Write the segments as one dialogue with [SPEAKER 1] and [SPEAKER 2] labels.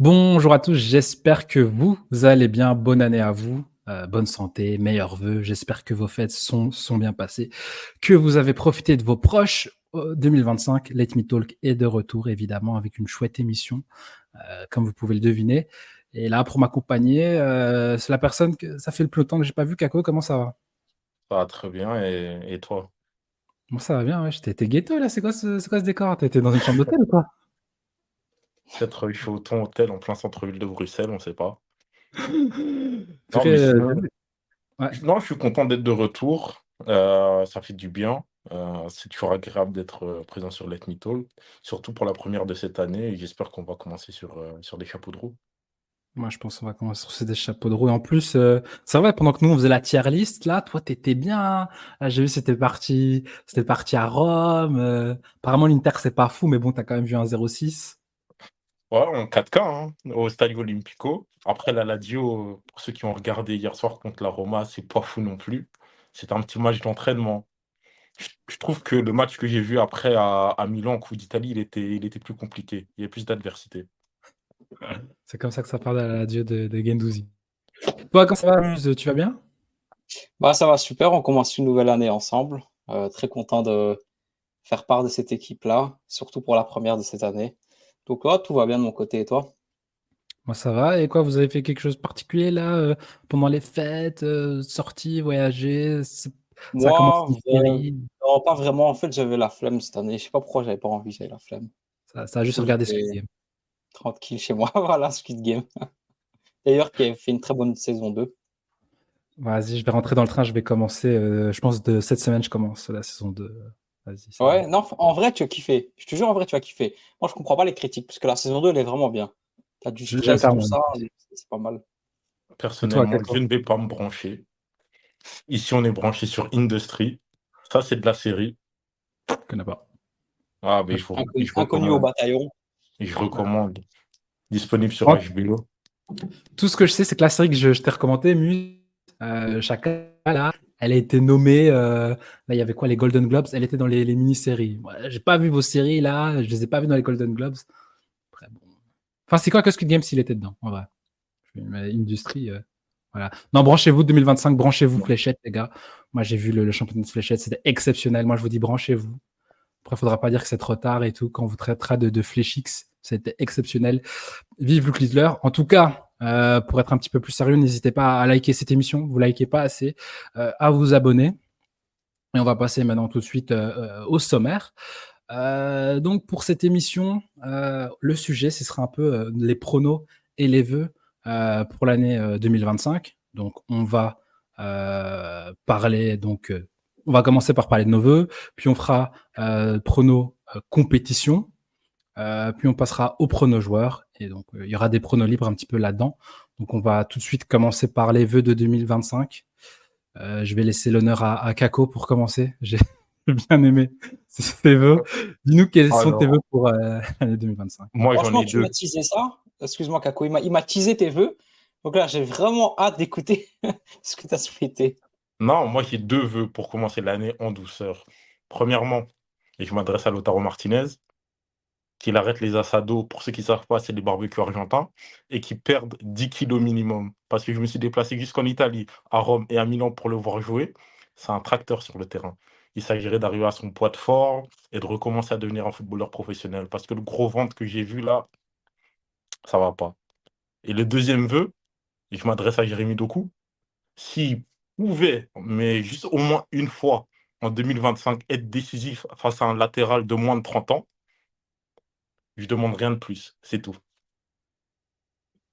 [SPEAKER 1] Bonjour à tous, j'espère que vous allez bien. Bonne année à vous, bonne santé, meilleurs vœux. J'espère que vos fêtes sont bien passées, que vous avez profité de vos proches. 2025, Let Me Talk est de retour, évidemment, avec une chouette émission, comme vous pouvez le deviner. Et là, pour m'accompagner, c'est la personne que ça fait le plus longtemps que j'ai pas vu. Kako, comment ça va?
[SPEAKER 2] Ça va très bien et toi?
[SPEAKER 1] Moi, ça va bien, ouais. T'es ghetto là, c'est quoi ce décor? T'es dans une chambre d'hôtel ou quoi?
[SPEAKER 2] Peut-être il fait autant hôtel en plein centre-ville de Bruxelles, on sait pas. Non,
[SPEAKER 1] Purée,
[SPEAKER 2] mais sinon,
[SPEAKER 1] ouais.
[SPEAKER 2] non, je suis content d'être de retour. Ça fait du bien. C'est toujours agréable d'être présent sur Let Me Talk, surtout pour la première de cette année. Et j'espère qu'on va commencer sur des chapeaux de roue.
[SPEAKER 1] Moi, je pense qu'on va commencer sur ces chapeaux de roue. Et en plus, c'est vrai, pendant que nous, on faisait la tier list, là, toi, t'étais bien, hein. Ah, j'ai vu, c'était parti à Rome. Apparemment, l'Inter, c'est pas fou, mais bon, t'as quand même vu un 0-6.
[SPEAKER 2] Ouais, en 4K, hein, au Stadio Olimpico. Après, la Lazio, pour ceux qui ont regardé hier soir contre la Roma, c'est pas fou non plus. C'est un petit match d'entraînement. Je trouve que le match que j'ai vu après à Milan, en Coupe d'Italie, il était plus compliqué. Il y avait plus d'adversité.
[SPEAKER 1] C'est comme ça que ça parle à la dieu de Guendouzi. Toi, comment ça va, Muse? Tu vas bien?
[SPEAKER 3] Bah, ça va super, on commence une nouvelle année ensemble. Très content de faire part de cette équipe-là, surtout pour la première de cette année. Donc là, tout va bien de mon côté et toi?
[SPEAKER 1] Moi, ça va. Et quoi, vous avez fait quelque chose de particulier, là, pendant les fêtes, sorties, voyager? Ça a commencé
[SPEAKER 3] Moi,
[SPEAKER 1] une série?
[SPEAKER 3] non, pas vraiment. En fait, j'avais la flemme cette année. Je sais pas pourquoi j'avais pas envie, j'avais la flemme.
[SPEAKER 1] Ça a
[SPEAKER 3] Du
[SPEAKER 1] juste
[SPEAKER 3] coup,
[SPEAKER 1] regardé Squid
[SPEAKER 3] j'étais
[SPEAKER 1] Game.
[SPEAKER 3] tranquille chez moi. Voilà, Squid Game. D'ailleurs, qui avait fait une très bonne saison 2.
[SPEAKER 1] Vas-y, je vais rentrer dans le train, je vais commencer, je pense de cette semaine, je commence la saison 2. Vas-y, ça va.
[SPEAKER 3] Ouais, non, en vrai, tu as kiffé. Je te jure, en vrai, tu as kiffé. Moi, je comprends pas les critiques, parce que la saison 2 elle est vraiment bien. T'as du
[SPEAKER 1] J'aime
[SPEAKER 3] stress,
[SPEAKER 1] faire
[SPEAKER 3] tout
[SPEAKER 1] mon
[SPEAKER 3] ça, c'est pas mal.
[SPEAKER 1] et toi,
[SPEAKER 2] Personnellement, je
[SPEAKER 1] Kako?
[SPEAKER 2] ne vais pas me brancher. Ici, on est branché sur Industry. Ça, c'est de la série.
[SPEAKER 1] Je connais pas.
[SPEAKER 2] Ah, mais
[SPEAKER 1] Moi, je
[SPEAKER 2] je
[SPEAKER 3] Inconnu au
[SPEAKER 2] recommande.
[SPEAKER 3] bataillon.
[SPEAKER 2] Et je
[SPEAKER 1] voilà.
[SPEAKER 2] recommande. Disponible sur
[SPEAKER 1] Moi,
[SPEAKER 2] HBO.
[SPEAKER 1] tout ce que je sais, c'est que la série que je t'ai recommandée, Muse, Chaka, là, elle a été nommée, là, il y avait quoi, les Golden Globes? Elle était dans les mini-séries. Ouais, j'ai pas vu vos séries, là, je les ai pas vues dans les Golden Globes. Après, bon. Enfin, c'est quoi que Squid Game s'il était dedans, en vrai? Mais Industrie, voilà. Non, branchez-vous 2025, branchez-vous
[SPEAKER 2] Bon.
[SPEAKER 1] fléchette, les gars. Moi, j'ai vu le championnat de fléchette, c'était exceptionnel. Moi, je vous dis, branchez-vous. Après, il faudra pas dire que c'est trop tard et tout. Quand on vous traitera de fléchix, c'était exceptionnel. Vive Luc Littler. En tout cas, pour être un petit peu plus sérieux, n'hésitez pas à liker cette émission. Vous likez pas assez, à vous abonner. Et on va passer maintenant tout de suite au sommaire. Donc pour cette émission, le sujet, ce sera un peu les pronos et les vœux pour l'année 2025. Donc on va parler, on va commencer par parler de nos vœux, puis on fera pronos compétition, puis on passera aux pronos joueurs, et donc il y aura des pronos libres un petit peu là-dedans. Donc on va tout de suite commencer par les vœux de 2025. Je vais laisser l'honneur à Kako pour commencer. J'ai bien aimé tes vœux. Dis-nous quels sont tes vœux
[SPEAKER 2] Alors,
[SPEAKER 1] pour l'année 2025.
[SPEAKER 2] moi, j'en
[SPEAKER 3] Franchement,
[SPEAKER 2] ai
[SPEAKER 3] tu m'as
[SPEAKER 2] deux.
[SPEAKER 3] teasé ça. Excuse-moi, Kako, il m'a teasé tes vœux. Donc là, j'ai vraiment hâte d'écouter ce que tu as souhaité.
[SPEAKER 2] Non, moi, j'ai deux vœux pour commencer l'année en douceur. Premièrement, et je m'adresse à Lautaro Martinez, qu'il arrête les assados, pour ceux qui ne savent pas, c'est des barbecues argentins, et qu'il perde 10 kilos minimum. Parce que je me suis déplacé jusqu'en Italie, à Rome et à Milan pour le voir jouer. C'est un tracteur sur le terrain. Il s'agirait d'arriver à son poids de forme et de recommencer à devenir un footballeur professionnel. Parce que le gros ventre que j'ai vu là, ça va pas. Et le deuxième vœu, et je m'adresse à Jérémy Doku, s'il pouvait, mais juste au moins une fois en 2025, être décisif face à un latéral de moins de 30 ans, je demande rien de plus. C'est tout.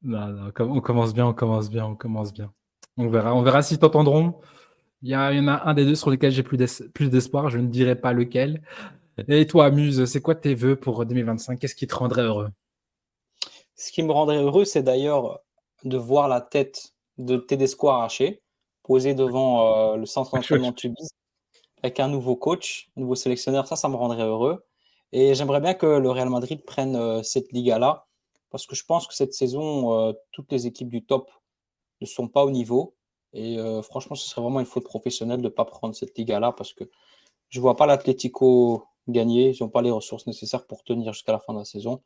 [SPEAKER 1] Non, non, on commence bien, on commence bien, on commence bien. On verra s'ils t'entendront. Il y en a un des deux sur lesquels j'ai plus d'espoir, je ne dirai pas lequel. Et toi, Muse, c'est quoi tes vœux pour 2025? Qu'est-ce qui te rendrait heureux?
[SPEAKER 3] Ce qui me rendrait heureux, c'est d'ailleurs de voir la tête de Tedesco arrachée, posée devant le centre
[SPEAKER 1] Wesh, wesh.
[SPEAKER 3] d'entraînement de Tubize, avec un nouveau coach, un nouveau sélectionneur. Ça me rendrait heureux. Et j'aimerais bien que le Real Madrid prenne cette Liga-là, parce que je pense que cette saison, toutes les équipes du top ne sont pas au niveau. Et franchement, ce serait vraiment une faute professionnelle de ne pas prendre cette Liga-là, parce que je ne vois pas l'Atlético gagner. Ils n'ont pas les ressources nécessaires pour tenir jusqu'à la fin de la saison.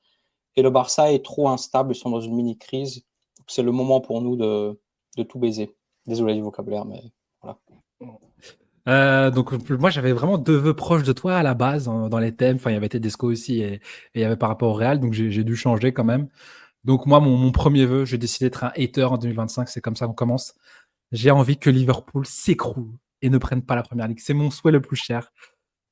[SPEAKER 3] Et le Barça est trop instable, ils sont dans une mini-crise. C'est le moment pour nous de tout baiser. Désolé du vocabulaire, mais voilà.
[SPEAKER 1] Donc moi j'avais vraiment 2 vœux proches de toi à la base dans les thèmes. Enfin, il y avait Tedesco aussi et il y avait par rapport au Real, donc j'ai dû changer quand même. Donc moi mon premier vœu, j'ai décidé d'être un hater en 2025. C'est comme ça qu'on commence. J'ai envie que Liverpool s'écroule et ne prenne pas la première ligue. C'est mon souhait le plus cher.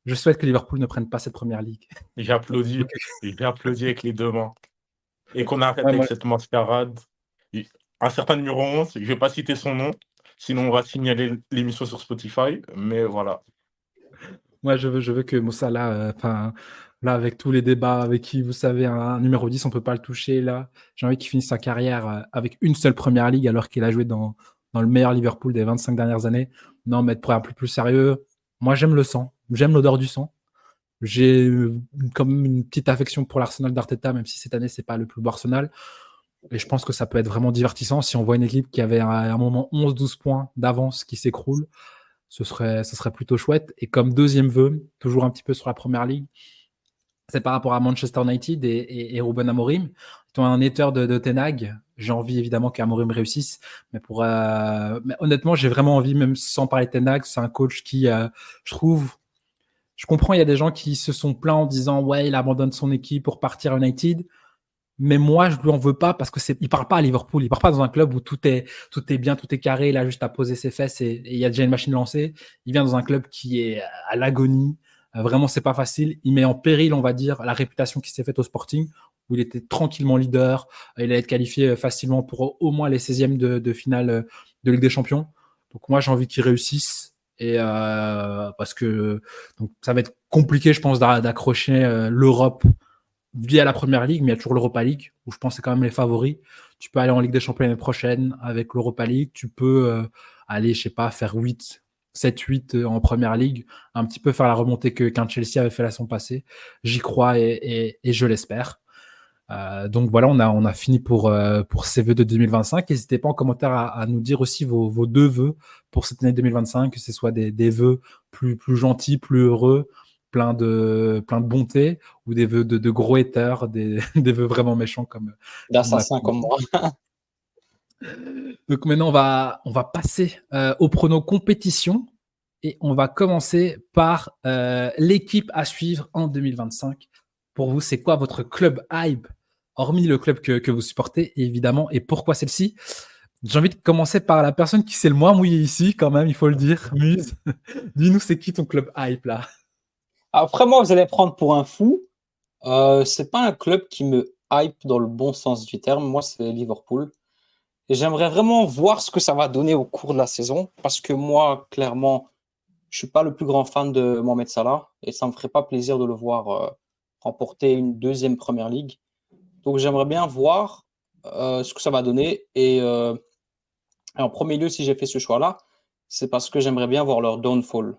[SPEAKER 1] Je souhaite que Liverpool ne prenne pas cette première ligue.
[SPEAKER 2] J'applaudis.
[SPEAKER 1] Donc,
[SPEAKER 2] J'ai applaudi avec les 2 mains. Et qu'on arrête
[SPEAKER 1] ouais,
[SPEAKER 2] avec
[SPEAKER 1] moi,
[SPEAKER 2] cette mascarade. Un certain numéro 11, je vais pas citer son nom, sinon on va signaler l'émission sur Spotify, mais voilà.
[SPEAKER 1] moi, je veux que Moussa là, enfin là avec tous les débats avec qui vous savez un numéro 10 on peut pas le toucher là. J'ai envie qu'il finisse sa carrière avec une seule première ligue alors qu'il a joué dans le meilleur Liverpool des 25 dernières années. Non, mais pour un plus sérieux, moi j'aime le sang, j'aime l'odeur du sang. J'ai comme une petite affection pour l'Arsenal d'Arteta, même si cette année c'est pas le plus beau Arsenal. Et je pense que ça peut être vraiment divertissant si on voit une équipe qui avait à un moment 11-12 points d'avance qui s'écroule. Ce serait plutôt chouette. Et comme deuxième vœu, toujours un petit peu sur la première ligue, c'est par rapport à Manchester United et Ruben Amorim. Étant un hater de Ten Hag, j'ai envie évidemment qu'Amorim réussisse. Mais honnêtement, j'ai vraiment envie, même sans parler de Ten Hag, c'est un coach qui, je comprends, il y a des gens qui se sont plaints en disant ouais, il abandonne son équipe pour partir à United. Mais moi, je lui en veux pas parce que il part pas à Liverpool, il part pas dans un club où tout est bien, tout est carré, il a juste à poser ses fesses et il y a déjà une machine lancée. Il vient dans un club qui est à l'agonie. Vraiment, c'est pas facile. Il met en péril, on va dire, la réputation qui s'est faite au Sporting, où il était tranquillement leader. Il allait être qualifié facilement pour au moins les 16e de finale de Ligue des Champions. Donc moi, j'ai envie qu'il réussisse. Et parce que donc, ça va être compliqué, je pense, d'accrocher l'Europe via la première ligue, mais il y a toujours l'Europa League, où je pense que c'est quand même les favoris. Tu peux aller en Ligue des Champions l'année prochaine avec l'Europa League. Tu peux aller, je sais pas, faire 7-8 en première ligue, un petit peu faire la remontée qu'un Chelsea avait fait la saison passée. J'y crois et je l'espère. Donc voilà, on a fini pour ces vœux de 2025. N'hésitez pas en commentaire à nous dire aussi vos 2 vœux pour cette année 2025, que ce soit des vœux plus gentils, plus heureux, plein de bonté, ou des vœux de gros haters, des vœux vraiment méchants comme on a
[SPEAKER 3] D'assassin comme
[SPEAKER 1] commencé.
[SPEAKER 3] moi.
[SPEAKER 1] Donc maintenant, on va passer au prono compétition et on va commencer par l'équipe à suivre en 2025. Pour vous, c'est quoi votre club hype, hormis le club que vous supportez, évidemment, et pourquoi celle-ci? J'ai envie de commencer par la personne qui s'est le moins mouillée ici, quand même, il faut le dire. Muse, dis-nous, c'est qui ton club hype là?
[SPEAKER 3] Après, moi, vous allez me prendre pour un fou. C'est pas un club qui me hype dans le bon sens du terme. Moi, c'est Liverpool. Et j'aimerais vraiment voir ce que ça va donner au cours de la saison. Parce que moi, clairement, je suis pas le plus grand fan de Mohamed Salah. Et ça me ferait pas plaisir de le voir remporter une deuxième première ligue. Donc, j'aimerais bien voir ce que ça va donner. Et en premier lieu, si j'ai fait ce choix-là, c'est parce que j'aimerais bien voir leur downfall.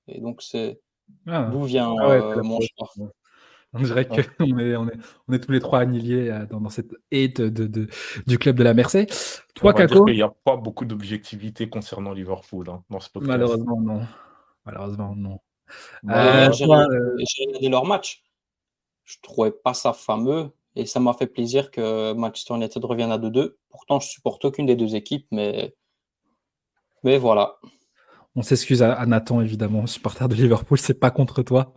[SPEAKER 3] Et donc, c'est
[SPEAKER 1] Ah,
[SPEAKER 3] d'où vient
[SPEAKER 1] ah ouais, c'est la
[SPEAKER 3] mon
[SPEAKER 1] faute.
[SPEAKER 3] choix.
[SPEAKER 1] On dirait
[SPEAKER 3] Ouais.
[SPEAKER 1] qu'on est tous les trois annihilés dans cette hate du club de la Mercé.
[SPEAKER 2] On
[SPEAKER 1] Toi,
[SPEAKER 2] va dire
[SPEAKER 1] Kako?
[SPEAKER 2] qu'il n'y a pas beaucoup d'objectivité concernant Liverpool hein, dans ce podcast.
[SPEAKER 1] Malheureusement, non. Malheureusement, non.
[SPEAKER 3] Et
[SPEAKER 2] Bah,
[SPEAKER 1] Toi,
[SPEAKER 3] j'ai regardé leur match. Je trouvais pas ça fameux et ça m'a fait plaisir que Manchester United revienne à 2-2. Pourtant, je supporte aucune des deux équipes, mais voilà.
[SPEAKER 1] on s'excuse à Nathan, évidemment, supporter de Liverpool, c'est pas contre toi.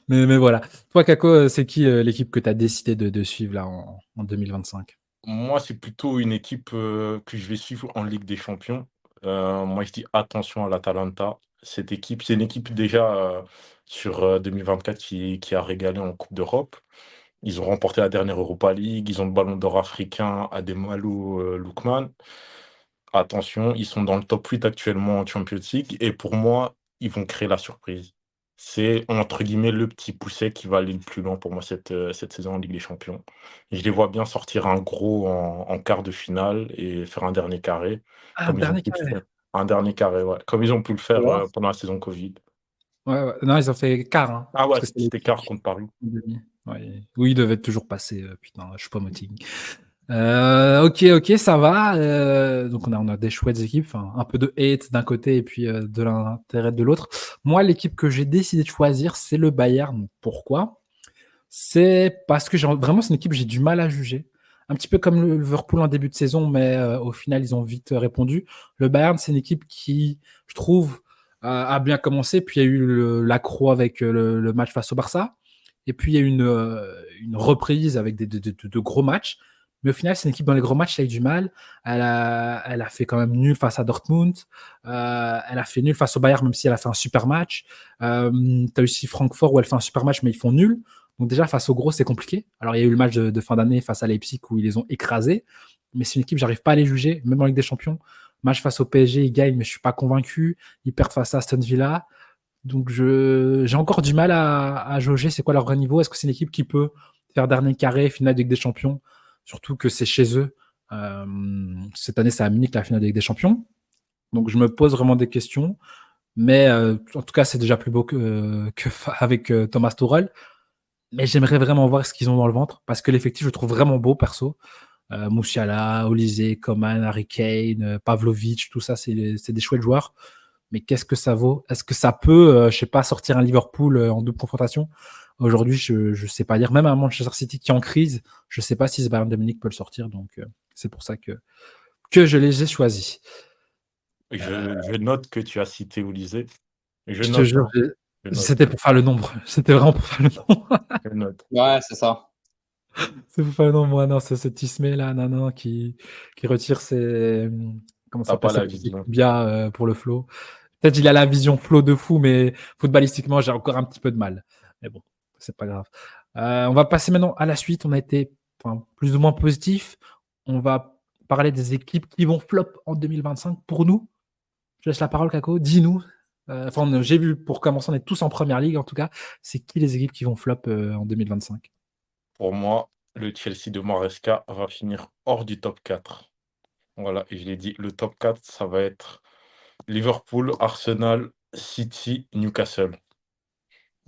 [SPEAKER 1] Mais voilà. Toi, Kako, c'est qui l'équipe que tu as décidé de suivre là en 2025?
[SPEAKER 2] moi, c'est plutôt une équipe que je vais suivre en Ligue des Champions. Moi, je dis attention à l'Atalanta. Cette équipe, c'est une équipe déjà sur 2024 qui a régalé en Coupe d'Europe. Ils ont remporté la dernière Europa League. Ils ont le ballon d'or africain Ademola Lookman. Attention, ils sont dans le top 8 actuellement en Champions League. Et pour moi, ils vont créer la surprise. C'est entre guillemets le petit pousset qui va aller le plus loin pour moi cette saison en Ligue des Champions. Et je les vois bien sortir un gros en quart de finale et faire un dernier carré,
[SPEAKER 1] Ah, un
[SPEAKER 2] comme ils ont
[SPEAKER 1] dernier
[SPEAKER 2] pu le
[SPEAKER 1] carré.
[SPEAKER 2] faire. Un dernier carré, ouais. Comme ils ont pu le faire
[SPEAKER 1] Wow.
[SPEAKER 2] pendant la saison Covid.
[SPEAKER 1] Ouais, ouais. Non, ils ont fait quart, hein,
[SPEAKER 2] Ah
[SPEAKER 1] parce
[SPEAKER 2] ouais,
[SPEAKER 1] que c'était
[SPEAKER 2] c'était quart contre Paris.
[SPEAKER 1] demi. Ouais. Oui, ils devaient toujours passer. Putain, je suis pas moting. Ok, ça va. Donc on a des chouettes équipes, enfin, un peu de hate d'un côté et puis de l'intérêt de l'autre. Moi, l'équipe que j'ai décidé de choisir, c'est le Bayern. Pourquoi? C'est parce que vraiment, c'est une équipe que j'ai du mal à juger. Un petit peu comme le Liverpool en début de saison, mais au final, ils ont vite répondu. Le Bayern, c'est une équipe qui, je trouve, a bien commencé. Puis il y a eu l'accro avec le match face au Barça. Et puis il y a eu une reprise avec de gros matchs. Mais au final, c'est une équipe dans les gros matchs, elle a eu du mal. Elle a fait quand même nul face à Dortmund. Elle a fait nul face au Bayern, même si elle a fait un super match. Tu as aussi Francfort où elle fait un super match, mais ils font nul. Donc déjà, face au gros, c'est compliqué. Alors, il y a eu le match de fin d'année face à Leipzig où ils les ont écrasés. Mais c'est une équipe, j'arrive pas à les juger, même en Ligue des Champions. Match face au PSG, ils gagnent, mais je suis pas convaincu. Ils perdent face à Aston Villa. Donc, j'ai encore du mal à jauger c'est quoi leur vrai niveau. Est-ce que c'est une équipe qui peut faire dernier carré, finale de Ligue des Champions? Surtout que c'est chez eux. Cette année, c'est à Munich, la finale de Ligue des Champions. Donc, je me pose vraiment des questions. Mais en tout cas, c'est déjà plus beau avec Thomas Tuchel. Mais j'aimerais vraiment voir ce qu'ils ont dans le ventre parce que l'effectif, je le trouve vraiment beau, perso. Musiala, Olise, Coman, Harry Kane, Pavlovic, tout ça, c'est des chouettes joueurs. Mais qu'est-ce que ça vaut? Est-ce que ça peut, je sais pas, sortir un Liverpool en double confrontation? Aujourd'hui, je sais pas dire. Même un Manchester City qui est en crise, je sais pas si ce Bayern de Munich peut le sortir. Donc, c'est pour ça que je les ai choisis.
[SPEAKER 2] Je note que tu as cité Olysée. Je
[SPEAKER 1] Je te
[SPEAKER 2] note,
[SPEAKER 1] jure,
[SPEAKER 2] hein. Je note,
[SPEAKER 1] c'était pour faire le nombre. C'était vraiment pour faire le nombre.
[SPEAKER 2] je note.
[SPEAKER 3] Ouais, c'est ça.
[SPEAKER 1] C'est pour faire le nombre. Moi, non, c'est ce Tismé là, non, non, qui retire ses. Comment ça
[SPEAKER 2] T'as
[SPEAKER 1] s'appelle
[SPEAKER 2] pas
[SPEAKER 1] ça?
[SPEAKER 2] la vision.
[SPEAKER 1] Bien pour le flow. Peut-être il a la vision flow de fou, mais footballistiquement, j'ai encore un petit peu de mal. Mais bon, c'est pas grave. On va passer maintenant à la suite. On a été plus ou moins positif. On va parler des équipes qui vont flop en 2025 pour nous. Je laisse la parole, Kako. Dis-nous. J'ai vu, pour commencer, on est tous en première ligue en tout cas. C'est qui les équipes qui vont flop en 2025?
[SPEAKER 2] Pour moi, le Chelsea de Maresca va finir hors du top 4. Voilà, et je l'ai dit, le top 4, ça va être Liverpool, Arsenal, City, Newcastle.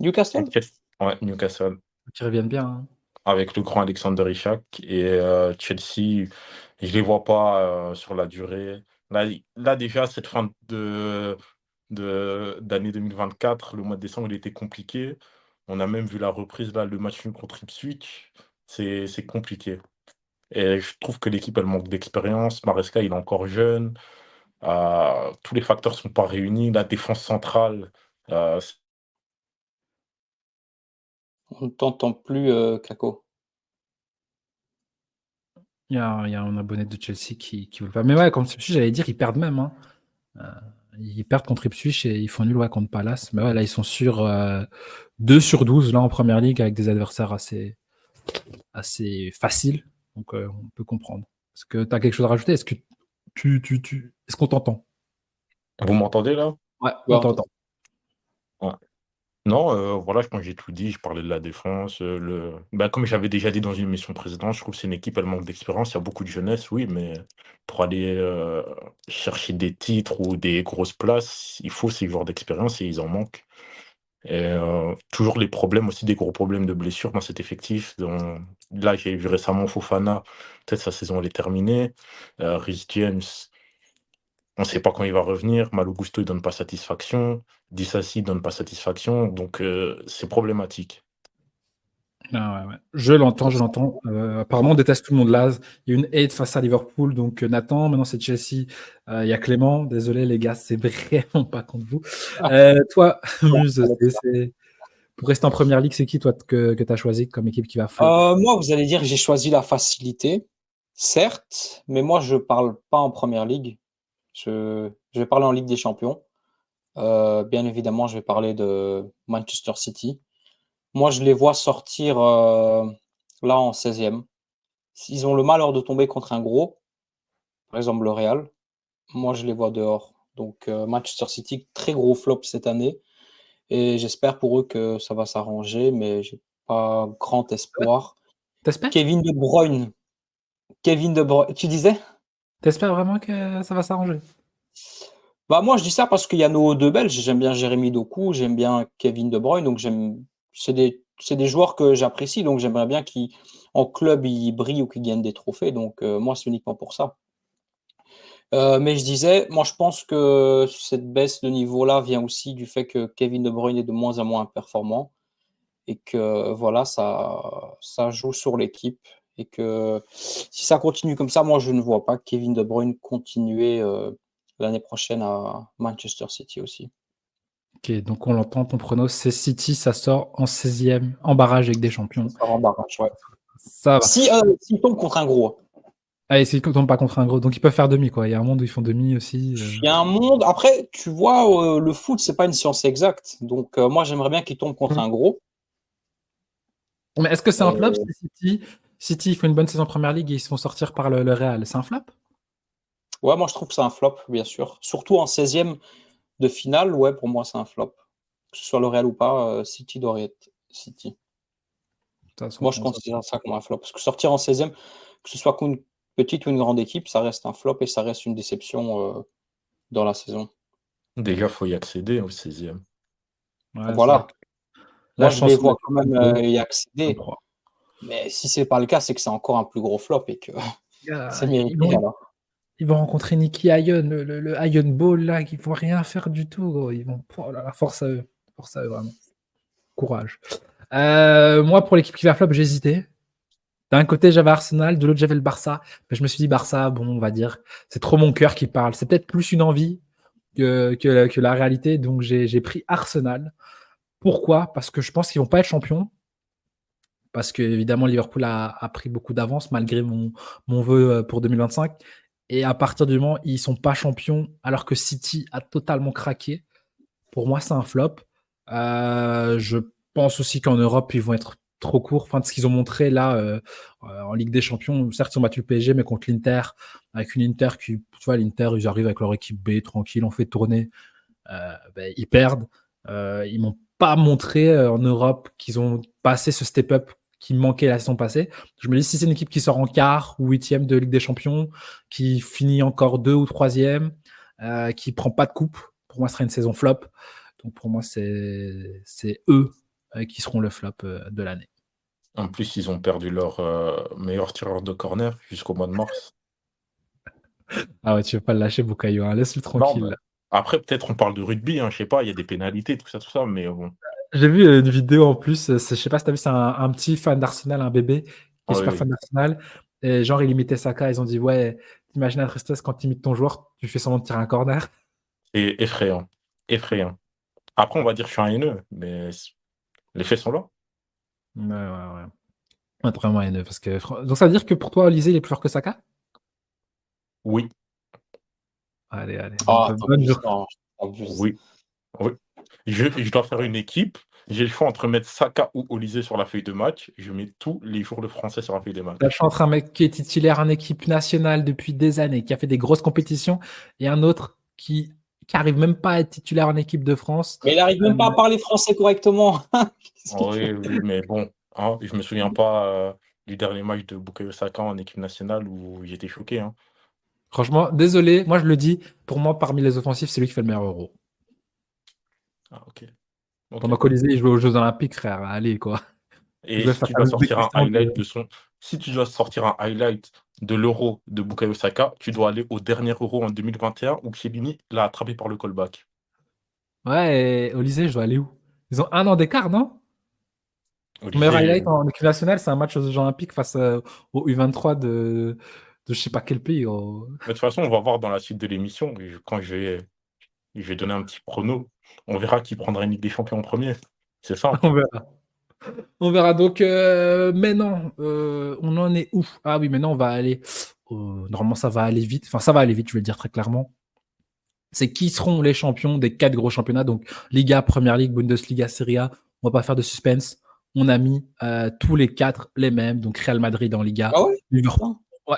[SPEAKER 3] Newcastle?
[SPEAKER 2] Ouais, Newcastle.
[SPEAKER 1] Qui reviennent bien. Hein.
[SPEAKER 2] Avec le grand Alexander Isak. Et Chelsea, je les vois pas sur la durée. Là, déjà, cette fin d'année 2024, le mois de décembre, il était compliqué. On a même vu la reprise, là, le match nul contre Ipswich. C'est compliqué. Et je trouve que l'équipe, elle manque d'expérience. Maresca, il est encore jeune. Tous les facteurs sont pas réunis. La défense centrale, euh,
[SPEAKER 3] On ne t'entend plus, Kako.
[SPEAKER 1] Il y a un abonné de Chelsea qui veut pas. Mais ouais, contre Ipswich, j'allais dire, ils perdent même. Hein. Euh, Ils perdent contre Ipswich et ils font nul contre Palace. Mais ouais, là, ils sont sur 2 sur 12 là, en première ligue avec des adversaires assez faciles. Donc, on peut comprendre. Est-ce que tu as quelque chose à rajouter? Est-ce que est-ce qu'on t'entend?
[SPEAKER 2] vous m'entendez là?
[SPEAKER 1] Ouais,
[SPEAKER 3] Ouais,
[SPEAKER 1] on
[SPEAKER 3] on t'entend.
[SPEAKER 1] t'entend.
[SPEAKER 2] Ouais. Non, voilà, je pense que j'ai tout dit. Je parlais de la défense. Comme j'avais déjà dit dans une émission précédente, je trouve que c'est une équipe, elle manque d'expérience. Il y a beaucoup de jeunesse, oui, mais pour aller chercher des titres ou des grosses places, il faut ces joueurs d'expérience et ils en manquent. Et toujours les problèmes aussi, des gros problèmes de blessures dans cet effectif. Là, j'ai vu récemment Fofana, peut-être sa saison elle est terminée. Reece James, on ne sait pas quand il va revenir. Malo Gusto, il donne pas satisfaction. Disasi donne pas satisfaction. Donc, c'est problématique.
[SPEAKER 1] Ah ouais, ouais. Je l'entends, je l'entends. Apparemment, on déteste tout le monde là. Il y a une hate face à Liverpool, donc Nathan. Maintenant, c'est Chelsea. Il y a Clément. Désolé, les gars, c'est vraiment pas contre vous. Toi, Muse, pour rester en première ligue, c'est qui, toi, que tu as choisi comme équipe qui va flop?
[SPEAKER 3] Moi, vous allez dire que j'ai choisi la facilité, certes, mais moi, je parle pas en première ligue. Je vais parler en Ligue des Champions. Bien évidemment, je vais parler de Manchester City. Moi, je les vois sortir là en 16e. S'ils ont le malheur de tomber contre un gros, par exemple le Real, moi, je les vois dehors. Donc, Manchester City, très gros flop cette année. Et j'espère pour eux que ça va s'arranger, mais j'ai pas grand
[SPEAKER 1] Ouais,
[SPEAKER 3] espoir.
[SPEAKER 1] t'espères?
[SPEAKER 3] Kevin De Bruyne. Kevin De Bruyne. Tu disais?
[SPEAKER 1] T'espères vraiment que ça va s'arranger?
[SPEAKER 3] Bah, moi, je dis ça parce qu'il y a nos deux Belges. J'aime bien Jérémy Doku, j'aime bien Kevin De Bruyne. Donc, c'est des joueurs que j'apprécie. Donc, j'aimerais bien qu'en club, ils brillent ou qu'ils gagnent des trophées. Donc, moi, c'est uniquement pour ça. Mais je disais, moi, je pense que cette baisse de niveau-là vient aussi du fait que Kevin De Bruyne est de moins en moins performant. et que voilà, ça joue sur l'équipe. Et que si ça continue comme ça, moi, je ne vois pas Kevin De Bruyne continuer l'année prochaine à Manchester City aussi.
[SPEAKER 1] Ok, donc on l'entend, ton prono, c'est City, ça sort en 16e, en barrage avec des champions.
[SPEAKER 3] Ça sera en barrage, ouais.
[SPEAKER 1] Ça va.
[SPEAKER 3] S'il tombe contre un gros.
[SPEAKER 1] Allez, c'est tombe pas contre un gros, donc ils peuvent faire demi, quoi. Il y a un monde où ils font demi aussi.
[SPEAKER 3] Il y a un monde. Après, tu vois, le foot, c'est pas une science exacte. Donc, moi, j'aimerais bien qu'il tombe contre un gros.
[SPEAKER 1] Mais est-ce que c'est un flop
[SPEAKER 3] Et-
[SPEAKER 1] si City ils font une bonne saison en Première Ligue et ils se font sortir par le Real? C'est un flop?
[SPEAKER 3] Ouais, moi, je trouve que c'est un flop, bien sûr. Surtout en 16e de finale, ouais, pour moi, c'est un flop. Que ce soit le Real ou pas, City doit être City.
[SPEAKER 1] De toute façon,
[SPEAKER 3] Moi, je considère ça comme un flop. Parce que sortir en 16e, que ce soit qu'une petite ou une grande équipe, ça reste un flop et ça reste une déception dans la saison.
[SPEAKER 2] Déjà, il faut y accéder au 16e.
[SPEAKER 1] ouais,
[SPEAKER 3] Voilà.
[SPEAKER 1] la
[SPEAKER 3] Moi, je les
[SPEAKER 1] chance
[SPEAKER 3] vois quand même y accéder.
[SPEAKER 1] 23.
[SPEAKER 3] Mais si c'est pas le cas, c'est que c'est encore un plus gros flop et que c'est mérité. Alors.
[SPEAKER 1] Ils vont rencontrer Nicky Hayon, le Hayon Ball, là, qui ne vont rien faire du tout, gros. Ils vont. Oh là là, force à eux. Force à eux, vraiment. Courage. Moi, pour l'équipe qui va flop, j'ai hésité. D'un côté, j'avais Arsenal, de l'autre, j'avais le Barça. Mais je me suis dit, Barça, bon, on va dire, c'est trop mon cœur qui parle. C'est peut-être plus une envie que la réalité. Donc, j'ai pris Arsenal. Pourquoi? Parce que je pense qu'ils vont pas être champions. Parce que, évidemment, Liverpool a pris beaucoup d'avance, malgré mon vœu pour 2025. Et à partir du moment où ils ne sont pas champions, alors que City a totalement craqué, pour moi, c'est un flop. Je pense aussi qu'en Europe, ils vont être trop courts. Enfin, de ce qu'ils ont montré là en Ligue des Champions, certes, ils ont battu le PSG, mais contre l'Inter, avec une Inter qui, tu vois, l'Inter, ils arrivent avec leur équipe B, tranquille, on fait tourner, ils perdent. Ils m'ont pas montré en Europe qu'ils ont passé ce step-up qui manquait la saison passée. Je me dis, si c'est une équipe qui sort en quart ou huitième de Ligue des Champions, qui finit encore 2 ou 3e, qui prend pas de coupe, pour moi, ce sera une saison flop. Donc pour moi, c'est eux qui seront le flop de l'année.
[SPEAKER 2] En plus, ils ont perdu leur meilleur tireur de corner jusqu'au mois de mars.
[SPEAKER 1] Ah ouais, tu veux pas le lâcher, Bukayo, hein. Laisse-le
[SPEAKER 2] Non,
[SPEAKER 1] tranquille.
[SPEAKER 2] bah, après, peut-être on parle de rugby, hein, je sais pas, il y a des pénalités, tout ça, mais bon.
[SPEAKER 1] J'ai vu une vidéo en plus, je sais pas si tu as vu, c'est un petit fan d'Arsenal, un bébé qui est
[SPEAKER 2] Ah oui,
[SPEAKER 1] super
[SPEAKER 2] oui.
[SPEAKER 1] fan d'Arsenal. Et genre, il imitait Saka, ils ont dit, ouais, t'imagines la tristesse quand tu imites ton joueur, tu fais semblant de tirer un corner.
[SPEAKER 2] C'est effrayant. Effrayant. Après, on va dire que je suis un haineux, mais les faits sont là.
[SPEAKER 1] Ouais, ouais, ouais. Ouais, vraiment haineux. Donc ça veut dire que pour toi, Olysée, il est plus fort que Saka?
[SPEAKER 2] Oui,
[SPEAKER 1] Allez, allez. Donc,
[SPEAKER 3] Ah,
[SPEAKER 1] bonne
[SPEAKER 3] t'abuses,
[SPEAKER 1] journée.
[SPEAKER 3] non, t'abuses.
[SPEAKER 2] oui, oui. Je dois faire une équipe. J'ai le choix entre mettre Saka ou Olysée sur la feuille de match. Je mets tous les jours de français sur la feuille de match.
[SPEAKER 1] Là, je suis entre un mec qui est titulaire en équipe nationale depuis des années, qui a fait des grosses compétitions, et un autre qui arrive même pas à être titulaire en équipe de France.
[SPEAKER 3] Mais il n'arrive même pas à parler français correctement. Qu'est-ce qu'il
[SPEAKER 2] Oui,
[SPEAKER 3] fait?
[SPEAKER 2] oui, mais bon, hein, je me souviens pas du dernier match de Bukayo Saka en équipe nationale où j'étais choqué. Hein.
[SPEAKER 1] Franchement, désolé, moi je le dis, pour moi, parmi les offensifs, c'est lui qui fait le meilleur euro.
[SPEAKER 2] Ah, ok. Ok.
[SPEAKER 1] Pendant qu'Olysée, il jouait aux Jeux Olympiques, frère, allez, quoi. Il
[SPEAKER 2] Et
[SPEAKER 1] jouait
[SPEAKER 2] si
[SPEAKER 1] face
[SPEAKER 2] tu
[SPEAKER 1] à
[SPEAKER 2] dois sortir un
[SPEAKER 1] l'Ouzbékistan.
[SPEAKER 2] highlight de son, si tu dois sortir un highlight de l'euro de Bukayo Saka, tu dois aller au dernier euro en 2021 où Chiellini l'a attrapé par le callback.
[SPEAKER 1] Ouais, et Olysée, je dois aller où? Ils ont 1 an d'écart, non? Son meilleur
[SPEAKER 2] Olysée,
[SPEAKER 1] highlight en équipe nationale, c'est un match aux Jeux Olympiques face au U23 de je sais pas quel pays, gros.
[SPEAKER 2] mais de toute façon, on va voir dans la suite de l'émission, quand je vais donner un petit prono, on verra qui prendra une Ligue des Champions en premier. C'est simple.
[SPEAKER 1] On verra. On verra donc. Maintenant, on en est où? Ah oui, maintenant, on va aller. Normalement, ça va aller vite. Enfin, ça va aller vite, je vais le dire très clairement. C'est qui seront les champions des 4 gros championnats. Donc, Liga, Première Ligue, Bundesliga, Serie A. On va pas faire de suspense. On a mis tous les 4 les mêmes. Donc, Real Madrid en Liga,
[SPEAKER 3] Ah ouais?
[SPEAKER 1] Liverpool,
[SPEAKER 3] Putain.
[SPEAKER 1] ouais.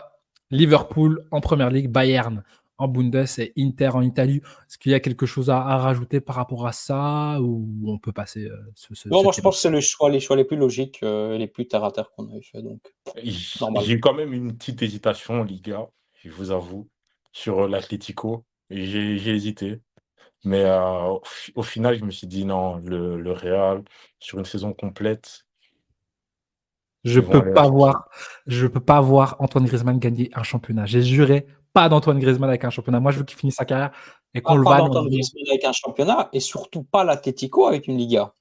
[SPEAKER 1] Liverpool en Première Ligue, Bayern en Bundes et Inter en Italie. Est-ce qu'il y a quelque chose à rajouter par rapport à ça ou on peut passer
[SPEAKER 3] Non, moi je
[SPEAKER 1] cette
[SPEAKER 3] pense que c'est les choix les plus logiques, les plus terre à terre qu'on avait fait, donc normal.
[SPEAKER 2] J'ai eu quand même une petite hésitation, Liga, je vous avoue, sur l'Atlético. J'ai hésité. Mais au final, je me suis dit non, le Real, sur une saison complète,
[SPEAKER 1] Je
[SPEAKER 2] ils vont
[SPEAKER 1] peux
[SPEAKER 2] aller la
[SPEAKER 1] pas
[SPEAKER 2] chercher.
[SPEAKER 1] voir, je peux pas voir Antoine Griezmann gagner un championnat. J'ai juré, pas d'Antoine Griezmann avec un championnat. Moi, je veux qu'il finisse sa carrière et qu'on le
[SPEAKER 3] Pas
[SPEAKER 1] vanne.
[SPEAKER 3] d'Antoine Griezmann avec un championnat et surtout pas l'Atlético avec une Liga.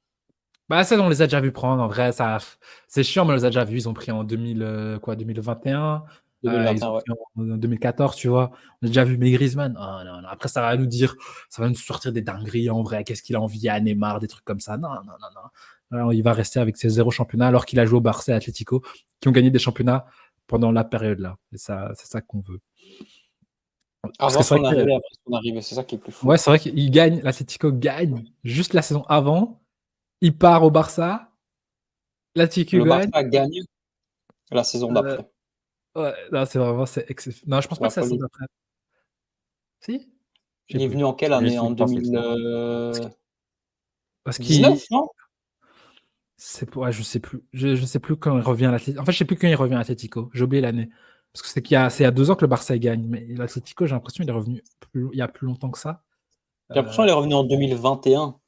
[SPEAKER 1] Bah, ça, on les a déjà vus prendre. En vrai, c'est chiant, mais on les a déjà vus. Ils ont pris en 2021. Ils ont
[SPEAKER 3] 2021, ouais.
[SPEAKER 1] pris en 2014, tu vois. On a déjà vu, mais Griezmann. Oh, non, non. Après, ça va nous sortir des dingueries en vrai. Qu'est-ce qu'il a envie à Neymar, des trucs comme ça. Non, non, non, non. Alors, il va rester avec ses 0 championnats alors qu'il a joué au Barça et Atlético qui ont gagné des championnats pendant la période là. Et ça, c'est ça qu'on veut. Parce que
[SPEAKER 3] Avant
[SPEAKER 1] c'est vrai
[SPEAKER 3] son
[SPEAKER 1] que,
[SPEAKER 3] arrivée, après son arrivée, c'est ça qui est plus fou.
[SPEAKER 1] ouais, c'est vrai qu'il gagne, l'Atlético gagne juste la saison avant. Il part au Barça. L'Atlético
[SPEAKER 3] Le
[SPEAKER 1] gagne.
[SPEAKER 3] Barça gagne la saison
[SPEAKER 1] Euh,
[SPEAKER 3] d'après.
[SPEAKER 1] Ouais, non, c'est vraiment, non, je pense
[SPEAKER 3] C'est
[SPEAKER 1] pas
[SPEAKER 3] la
[SPEAKER 1] que c'est la saison
[SPEAKER 3] folie.
[SPEAKER 1] d'après. Si? Je sais
[SPEAKER 3] Il est
[SPEAKER 1] plus.
[SPEAKER 3] venu en quelle
[SPEAKER 2] Je
[SPEAKER 3] année?
[SPEAKER 2] suis
[SPEAKER 3] En
[SPEAKER 2] pensé que
[SPEAKER 3] 2019,
[SPEAKER 1] Parce qu'il,
[SPEAKER 3] non?
[SPEAKER 1] ouais, je sais plus. Je sais plus quand il revient à l'Atlético. En fait, je sais plus quand il revient à l'Atlético. J'ai oublié l'année. Parce que c'est il y a 2 ans que le Barça gagne. Mais l'Atlético, j'ai l'impression qu'il est revenu il y a plus longtemps que ça.
[SPEAKER 3] J'ai l'impression
[SPEAKER 1] Euh,
[SPEAKER 3] qu'il est revenu en 2021.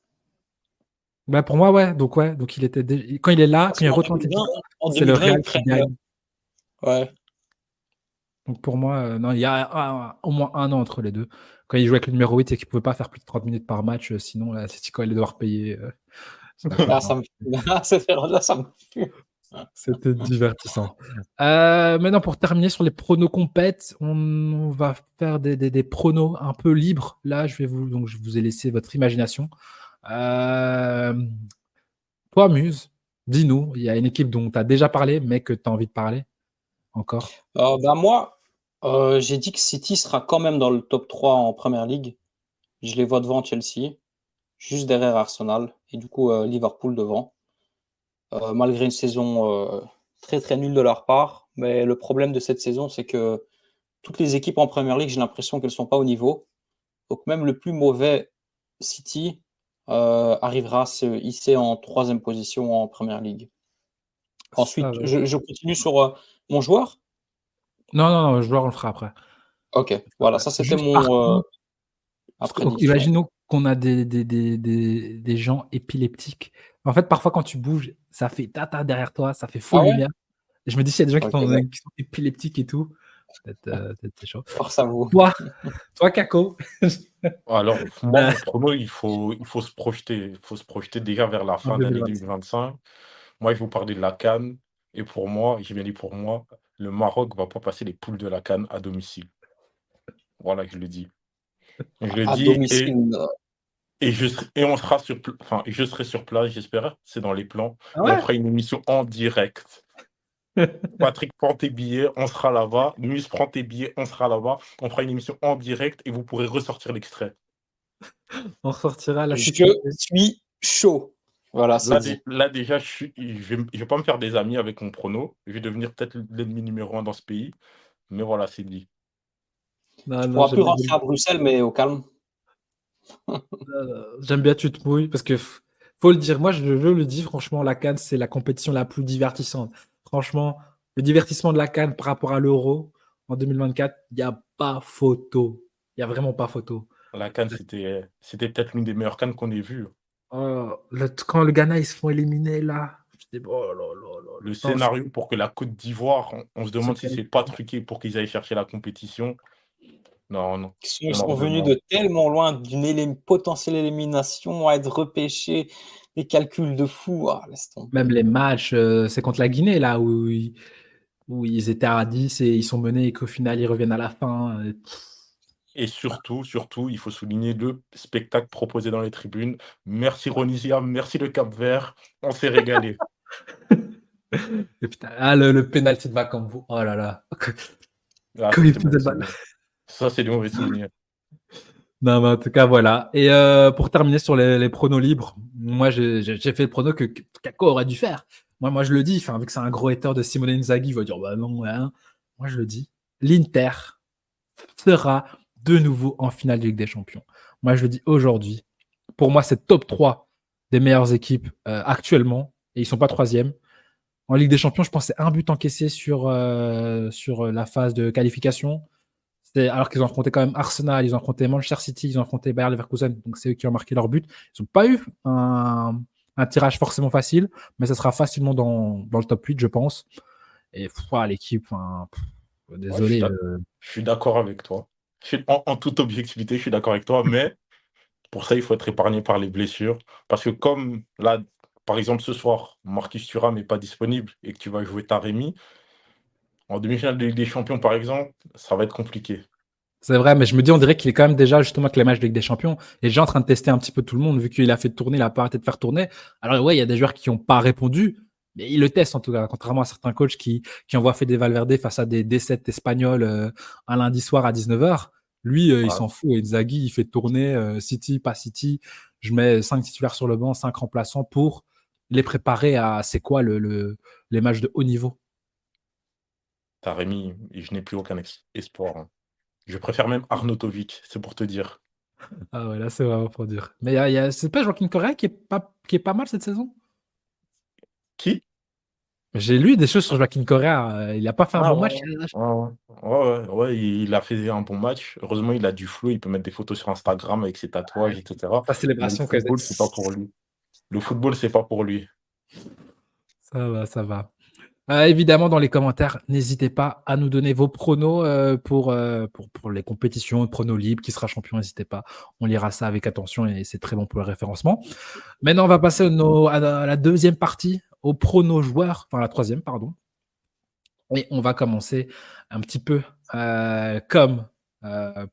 [SPEAKER 1] Bah pour moi, ouais. Donc, ouais. Donc, quand il est là,
[SPEAKER 3] Parce
[SPEAKER 1] quand il
[SPEAKER 3] qu'en
[SPEAKER 1] retourne à
[SPEAKER 3] 2020,
[SPEAKER 1] l'Atlético,
[SPEAKER 3] en
[SPEAKER 1] c'est le
[SPEAKER 3] 2020,
[SPEAKER 1] Real
[SPEAKER 3] ils
[SPEAKER 1] qui
[SPEAKER 3] prennent.
[SPEAKER 1] gagne.
[SPEAKER 3] Ouais.
[SPEAKER 1] Donc, pour moi, non, il y a au moins 1 an entre les deux. Quand il jouait avec le numéro 8 et qu'il pouvait pas faire plus de 30 minutes par match, sinon, l'Atlético allait devoir payer. Ça va
[SPEAKER 3] Là,
[SPEAKER 1] être
[SPEAKER 3] ça me là, cette période-là, ça me fume.
[SPEAKER 1] C'était divertissant. Maintenant, pour terminer sur les pronos compètes, on va faire des pronos un peu libres. Là, je vous ai laissé votre imagination. Euh, Toi, Muse, dis-nous, il y a une équipe dont tu as déjà parlé, mais que tu as envie de parler encore.
[SPEAKER 3] Bah, moi, j'ai dit que City sera quand même dans le top 3 en Première Ligue. Je les vois devant Chelsea, juste derrière Arsenal et du coup, Liverpool devant. Malgré une saison, très, très nulle de leur part. Mais le problème de cette saison, c'est que toutes les équipes en Première Ligue, j'ai l'impression qu'elles sont pas au niveau. Donc même le plus mauvais City, arrivera à se hisser en 3e position en Première Ligue.
[SPEAKER 1] Ça
[SPEAKER 3] Ensuite,
[SPEAKER 1] va.
[SPEAKER 3] je continue sur, mon joueur?
[SPEAKER 1] Non, non, non, le joueur, on le fera après.
[SPEAKER 3] OK, voilà, ça c'était
[SPEAKER 1] Juste par
[SPEAKER 3] mon,
[SPEAKER 1] contre,
[SPEAKER 3] ma prédiction.
[SPEAKER 1] imaginons qu'on a des gens épileptiques. En fait, parfois, quand tu bouges, ça fait tata derrière toi, ça fait
[SPEAKER 3] Ah
[SPEAKER 1] full
[SPEAKER 3] ouais?
[SPEAKER 1] lumière. Et je me dis, s'il y a des gens
[SPEAKER 3] OK, bah,
[SPEAKER 1] qui sont épileptiques et tout, peut-être c'est chaud.
[SPEAKER 3] force à vous.
[SPEAKER 1] Toi, toi, Kako.
[SPEAKER 2] Alors, moi,
[SPEAKER 1] Ben,
[SPEAKER 2] mon prono, il faut se projeter. Il faut se projeter déjà vers la
[SPEAKER 1] en
[SPEAKER 2] fin de l'année
[SPEAKER 1] 2025.
[SPEAKER 2] 2025. Moi, je vais vous parler de la CAN. Et pour moi, j'ai bien dit pour moi, le Maroc va pas passer les poules de la CAN à domicile. Voilà, je le dis. Je le
[SPEAKER 3] À
[SPEAKER 2] dis
[SPEAKER 3] domicile,
[SPEAKER 2] et on sera enfin, et je serai sur place, j'espère. C'est dans les plans.
[SPEAKER 1] Ah
[SPEAKER 2] Et on
[SPEAKER 1] ouais?
[SPEAKER 2] fera une émission en direct. Patrick, prends tes billets, on sera là-bas. Mus, prends tes billets, on sera là-bas. On fera une émission en direct et vous pourrez ressortir l'extrait.
[SPEAKER 1] On ressortira la
[SPEAKER 3] je
[SPEAKER 1] sécurité.
[SPEAKER 3] suis chaud. Voilà, c'est dit.
[SPEAKER 2] Là déjà, je vais pas me faire des amis avec mon prono. Je vais devenir peut-être l'ennemi numéro un dans ce pays. Mais voilà, c'est dit.
[SPEAKER 1] Non,
[SPEAKER 3] Tu
[SPEAKER 1] non,
[SPEAKER 3] pourras plus rentrer à Bruxelles, mais au calme.
[SPEAKER 1] j'aime bien tu te mouilles parce que faut le dire. Moi, je veux le dire. Franchement, la CAN, c'est la compétition la plus divertissante. Franchement, le divertissement de la CAN par rapport à l'Euro en 2024, il n'y a pas photo. Il n'y a vraiment pas photo.
[SPEAKER 2] La CAN, c'était peut-être l'une des meilleures CAN qu'on ait vues.
[SPEAKER 1] Quand le Ghana, ils se font éliminer là, je dis, oh là là là là.
[SPEAKER 2] Le
[SPEAKER 1] Non,
[SPEAKER 2] scénario pour que la Côte d'Ivoire, on se
[SPEAKER 1] se
[SPEAKER 2] demande si c'est
[SPEAKER 1] qualifie.
[SPEAKER 2] pas truqué pour qu'ils aillent chercher la compétition. Non, non,
[SPEAKER 3] Ils
[SPEAKER 2] mort
[SPEAKER 3] sont
[SPEAKER 2] de
[SPEAKER 3] venus
[SPEAKER 2] mort.
[SPEAKER 3] de tellement loin d'une potentielle élimination à être repêchés, des calculs de fou. Ah, laisse
[SPEAKER 1] Même
[SPEAKER 3] tomber.
[SPEAKER 1] les matchs, c'est contre la Guinée là où ils étaient à 10 et ils sont menés et qu'au final ils reviennent à la fin.
[SPEAKER 2] Et surtout, il faut souligner le spectacle proposé dans les tribunes. Merci Ronisia, merci le Cap-Vert, on s'est régalé.
[SPEAKER 1] Et putain, le penalty de Bakambu. Oh là là.
[SPEAKER 2] Ah,
[SPEAKER 1] Quand il
[SPEAKER 2] c'était
[SPEAKER 1] faisait
[SPEAKER 2] mauvais
[SPEAKER 1] le ballon.
[SPEAKER 2] souvenir. Ça, c'est des mauvais souvenirs.
[SPEAKER 1] Non, mais en tout cas, voilà. Et pour terminer sur les pronos libres, moi, j'ai fait le prono que Kako aurait dû faire. Moi, je le dis, enfin, vu que c'est un gros hater de Simone Inzaghi, il va dire, bah non, hein. Moi, je le dis. L'Inter sera de nouveau en finale de Ligue des Champions. Moi, je le dis aujourd'hui. Pour moi, c'est top 3 des meilleures équipes actuellement. Et ils sont pas troisième. En Ligue des Champions, je pense que c'est un but encaissé sur la phase de qualification. Alors qu'ils ont affronté quand même Arsenal, ils ont affronté Manchester City, ils ont affronté Bayer Leverkusen, donc c'est eux qui ont marqué leur but. Ils n'ont pas eu un tirage forcément facile, mais ça sera facilement dans le top 8, je pense. Et l'équipe,
[SPEAKER 2] Ouais, je suis
[SPEAKER 1] désolé.
[SPEAKER 2] je suis d'accord avec toi. En toute objectivité, je suis d'accord avec toi, mais pour ça, il faut être épargné par les blessures. Parce que comme là, par exemple, ce soir, Marcus Thuram n'est pas disponible et que tu vas jouer Taremi, en demi-finale de Ligue des Champions, par exemple, ça va être compliqué.
[SPEAKER 1] C'est vrai, mais je me dis, on dirait qu'il est quand même déjà, justement, avec les matchs de Ligue des Champions, et déjà en train de tester un petit peu tout le monde, vu qu'il a fait tourner, il a pas arrêté de faire tourner. Alors, ouais, il y a des joueurs qui n'ont pas répondu, mais il le teste en tout cas, contrairement à certains coachs qui envoient Fede Valverde face à des D7 espagnols un lundi soir à 19h. Lui, il
[SPEAKER 2] Ouais.
[SPEAKER 1] s'en fout. Et Inzaghi, il fait tourner City, pas City. Je mets 5 titulaires sur le banc, 5 remplaçants pour les préparer à c'est quoi les matchs de haut niveau.
[SPEAKER 2] Taremi, je n'ai plus aucun espoir, hein. Je préfère même Arnautovic, c'est pour te dire.
[SPEAKER 1] Ah ouais, là, c'est vraiment pour dire. Mais c'est pas Joaquin Correa qui est pas mal cette saison?
[SPEAKER 2] Qui?
[SPEAKER 1] J'ai lu des choses sur Joaquin Correa. Il a pas fait un
[SPEAKER 2] Ah
[SPEAKER 1] bon
[SPEAKER 2] ouais,
[SPEAKER 1] match.
[SPEAKER 2] ouais, ouais. Ouais, ouais, ouais, il a fait un bon match. Heureusement, il a du flow, il peut mettre des photos sur Instagram avec ses tatouages, etc.
[SPEAKER 1] Sa
[SPEAKER 2] Mais le
[SPEAKER 1] célébration, quand
[SPEAKER 2] football, c'est pas pour lui. Le football, c'est pas pour lui.
[SPEAKER 1] ça va, ça va. Évidemment, dans les commentaires, n'hésitez pas à nous donner vos pronos pour les compétitions, pronos libres, qui sera champion, n'hésitez pas. On lira ça avec attention et c'est très bon pour le référencement. Maintenant, on va passer à la deuxième partie, aux pronos joueurs, enfin la troisième, pardon. Et on va commencer un petit peu comme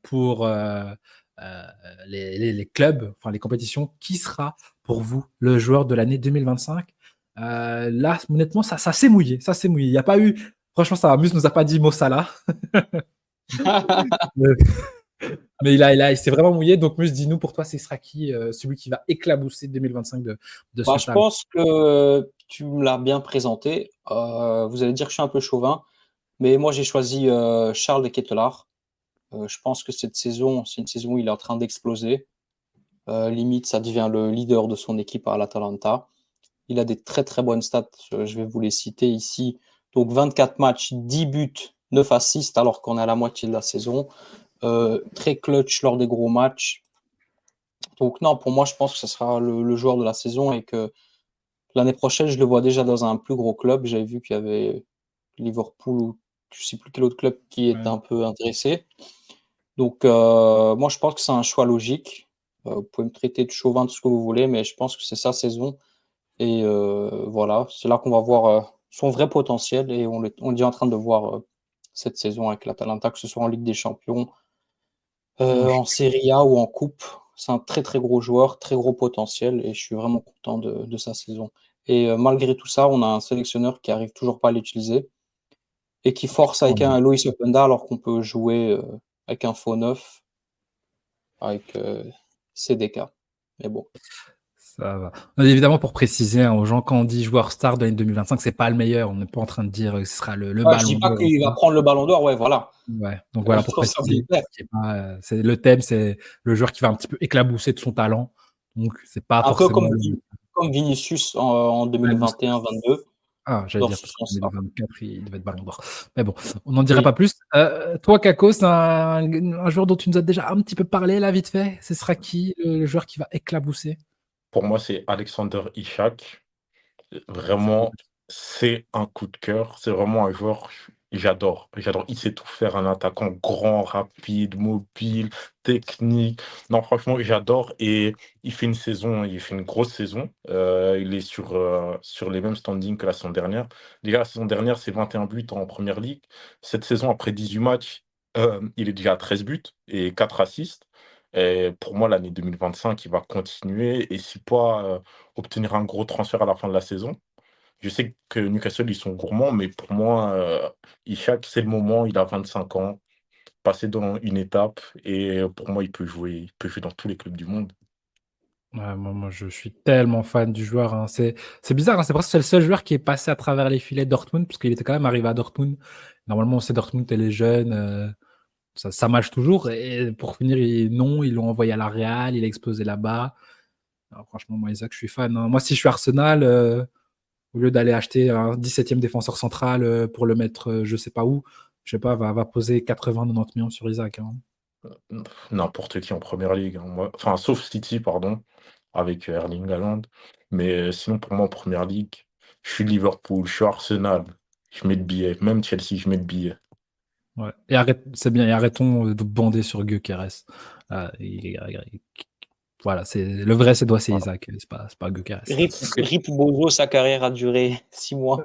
[SPEAKER 1] pour les clubs, enfin les compétitions. Qui sera pour vous le joueur de l'année 2025? Là, honnêtement, ça s'est mouillé. Ça s'est mouillé. Il n'y a pas eu. Franchement, ça Mus nous a pas dit Mo Salah. Mais il s'est vraiment mouillé. Donc, Mus, dis-nous pour toi, ce sera qui celui qui va éclabousser 2025 de
[SPEAKER 3] Bah,
[SPEAKER 1] son
[SPEAKER 3] je
[SPEAKER 1] talent?
[SPEAKER 3] pense que tu me l'as bien présenté. Vous allez dire que je suis un peu chauvin, mais moi j'ai choisi Charles de Ketelaar. Je pense que cette saison, c'est une saison où il est en train d'exploser. Limite, ça devient le leader de son équipe à l'Atalanta. Il a des très très bonnes stats, je vais vous les citer ici. Donc 24 matchs, 10 buts, 9 assists alors qu'on est à la moitié de la saison. Très clutch lors des gros matchs. Donc non, pour moi, je pense que ce sera le joueur de la saison et que l'année prochaine, je le vois déjà dans un plus gros club. J'avais vu qu'il y avait Liverpool ou je ne sais plus quel autre club qui était
[SPEAKER 1] Ouais.
[SPEAKER 3] un peu intéressé. Donc moi, je pense que c'est un choix logique. Vous pouvez me traiter de chauvin, tout ce que vous voulez, mais je pense que c'est sa saison. Et voilà, c'est là qu'on va voir son vrai potentiel et on est en train de voir cette saison avec l'Atalanta, que ce soit en Ligue des Champions,
[SPEAKER 1] Non,
[SPEAKER 3] en Serie A ou en Coupe. C'est un très très gros joueur, très gros potentiel et je suis vraiment content de sa saison. Et malgré tout ça, on a un sélectionneur qui arrive toujours pas à l'utiliser et qui force avec un Loïs Openda alors qu'on peut jouer avec un faux neuf, avec CDK. Mais bon.
[SPEAKER 1] ça va. Évidemment, pour préciser aux gens, quand on dit joueur star de l'année 2025, c'est pas le meilleur. On n'est pas en train de dire que ce sera le
[SPEAKER 3] Ouais, je
[SPEAKER 1] ballon
[SPEAKER 3] dis pas
[SPEAKER 1] d'or.
[SPEAKER 3] qu'il va prendre le ballon d'or, ouais, voilà.
[SPEAKER 1] Ouais. Donc voilà,
[SPEAKER 3] Il
[SPEAKER 1] pour
[SPEAKER 3] faut ça bien
[SPEAKER 1] préciser,
[SPEAKER 3] faire.
[SPEAKER 1] c'est le thème, c'est le joueur qui va un petit peu éclabousser de son talent. Donc c'est pas
[SPEAKER 3] Un peu
[SPEAKER 1] forcément
[SPEAKER 3] Comme Vinicius en
[SPEAKER 1] ouais,
[SPEAKER 3] 2021-22,
[SPEAKER 1] j'allais
[SPEAKER 3] dans
[SPEAKER 1] dire
[SPEAKER 3] ce
[SPEAKER 1] parce qu'en
[SPEAKER 3] sens-là.
[SPEAKER 1] 2024, il devait être ballon d'or. Mais bon, on n'en dirait
[SPEAKER 3] Oui.
[SPEAKER 1] pas plus. Toi, Kako, c'est un joueur dont tu nous as déjà un petit peu parlé là, vite fait. Ce sera qui le joueur qui va éclabousser?
[SPEAKER 2] Pour moi, c'est Alexander Isak. Vraiment, c'est un coup de cœur. C'est vraiment un joueur, j'adore. J'adore. Il sait tout faire, un attaquant grand, rapide, mobile, technique. Non, franchement, j'adore. Et il fait une grosse saison. Il est sur les mêmes standings que la saison dernière. Déjà, la saison dernière, c'est 21 buts en première ligue. Cette saison, après 18 matchs, il est déjà à 13 buts et 4 assists. Et pour moi, l'année 2025, il va continuer. Et si pas obtenir un gros transfert à la fin de la saison. Je sais que Newcastle, ils sont gourmands, mais pour moi, Ishak, c'est le moment. Il a 25 ans, passé dans une étape, et pour moi, il peut jouer dans tous les clubs du monde.
[SPEAKER 1] Ouais, moi, je suis tellement fan du joueur, hein. C'est bizarre, hein, c'est parce que c'est le seul joueur qui est passé à travers les filets de Dortmund, parce qu'il était quand même arrivé à Dortmund. Normalement, on sait Dortmund, elle est jeune, ça marche toujours. Et pour finir, non, ils l'ont envoyé à la Real, il a explosé là-bas. Alors, franchement, moi, Isaac, je suis fan, hein. Moi, si je suis Arsenal, au lieu d'aller acheter un 17e défenseur central pour le mettre je sais pas où, je sais pas, va poser 80-90 millions sur Isaac, hein.
[SPEAKER 2] N'importe qui en première ligue, hein, moi, enfin, sauf City, pardon, avec Erling Haaland. Mais sinon, pour moi, en première ligue, je suis Liverpool, je suis Arsenal. Je mets le billet. Même Chelsea, je mets le billet.
[SPEAKER 1] Ouais. Et c'est bien, et arrêtons de bander sur Gyökeres. Il Voilà, le vrai c'est Isaac, c'est pas Gyökeres.
[SPEAKER 3] Rip Bozo, sa carrière a duré 6 mois.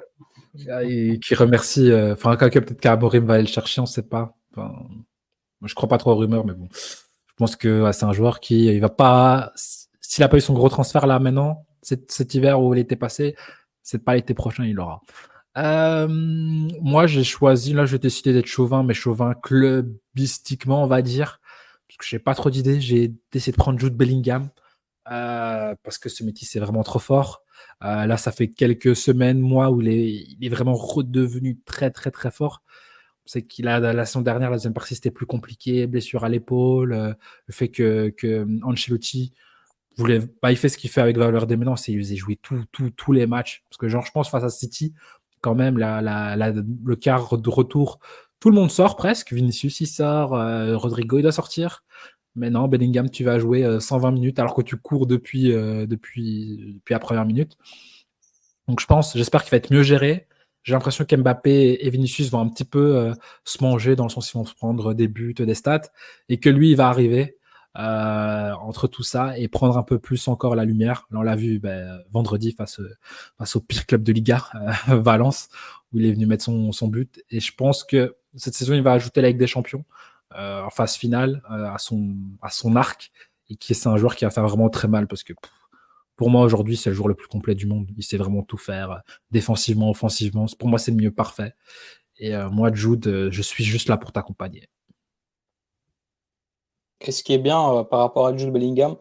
[SPEAKER 1] Et qui remercie, peut-être qu'Amorim va aller le chercher, on sait pas. Enfin, moi, je crois pas trop aux rumeurs, mais bon. Je pense que c'est un joueur qui il va pas. S'il a pas eu son gros transfert là maintenant, cet hiver ou l'été passé, c'est pas l'été prochain, il l'aura. Moi, j'ai choisi, là, je vais décider d'être chauvin, mais chauvin clubistiquement, on va dire, parce que j'ai pas trop d'idées. J'ai décidé de prendre Jude Bellingham parce que ce métier c'est vraiment trop fort. Là, ça fait quelques semaines, mois où il est vraiment redevenu très, très, très fort. C'est qu'il a la saison dernière, la deuxième partie, c'était plus compliqué, blessure à l'épaule, le fait que Ancelotti il fait ce qu'il fait avec Valverde maintenant, c'est il faisait jouer tous les matchs. Parce que genre, je pense face à City, quand même, le quart de retour, tout le monde sort presque. Vinicius, il sort, Rodrigo, il doit sortir. Mais non, Bellingham, tu vas jouer 120 minutes alors que tu cours depuis la première minute. Donc j'espère qu'il va être mieux géré. J'ai l'impression qu'Mbappé et Vinicius vont un petit peu se manger dans le sens où ils vont se prendre des buts, des stats, et que lui, il va arriver entre tout ça et prendre un peu plus encore la lumière. Là, on l'a vu vendredi face au pire club de Liga, Valence, où il est venu mettre son but. Et je pense que cette saison, il va ajouter la Ligue des Champions en phase finale à son arc, et c'est un joueur qui va faire vraiment très mal parce que pour moi, aujourd'hui, c'est le joueur le plus complet du monde. Il sait vraiment tout faire, défensivement, offensivement. Pour moi, c'est le mieux parfait. Et moi, Jude, je suis juste là pour t'accompagner.
[SPEAKER 3] Et ce qui est bien par rapport à Jude Bellingham,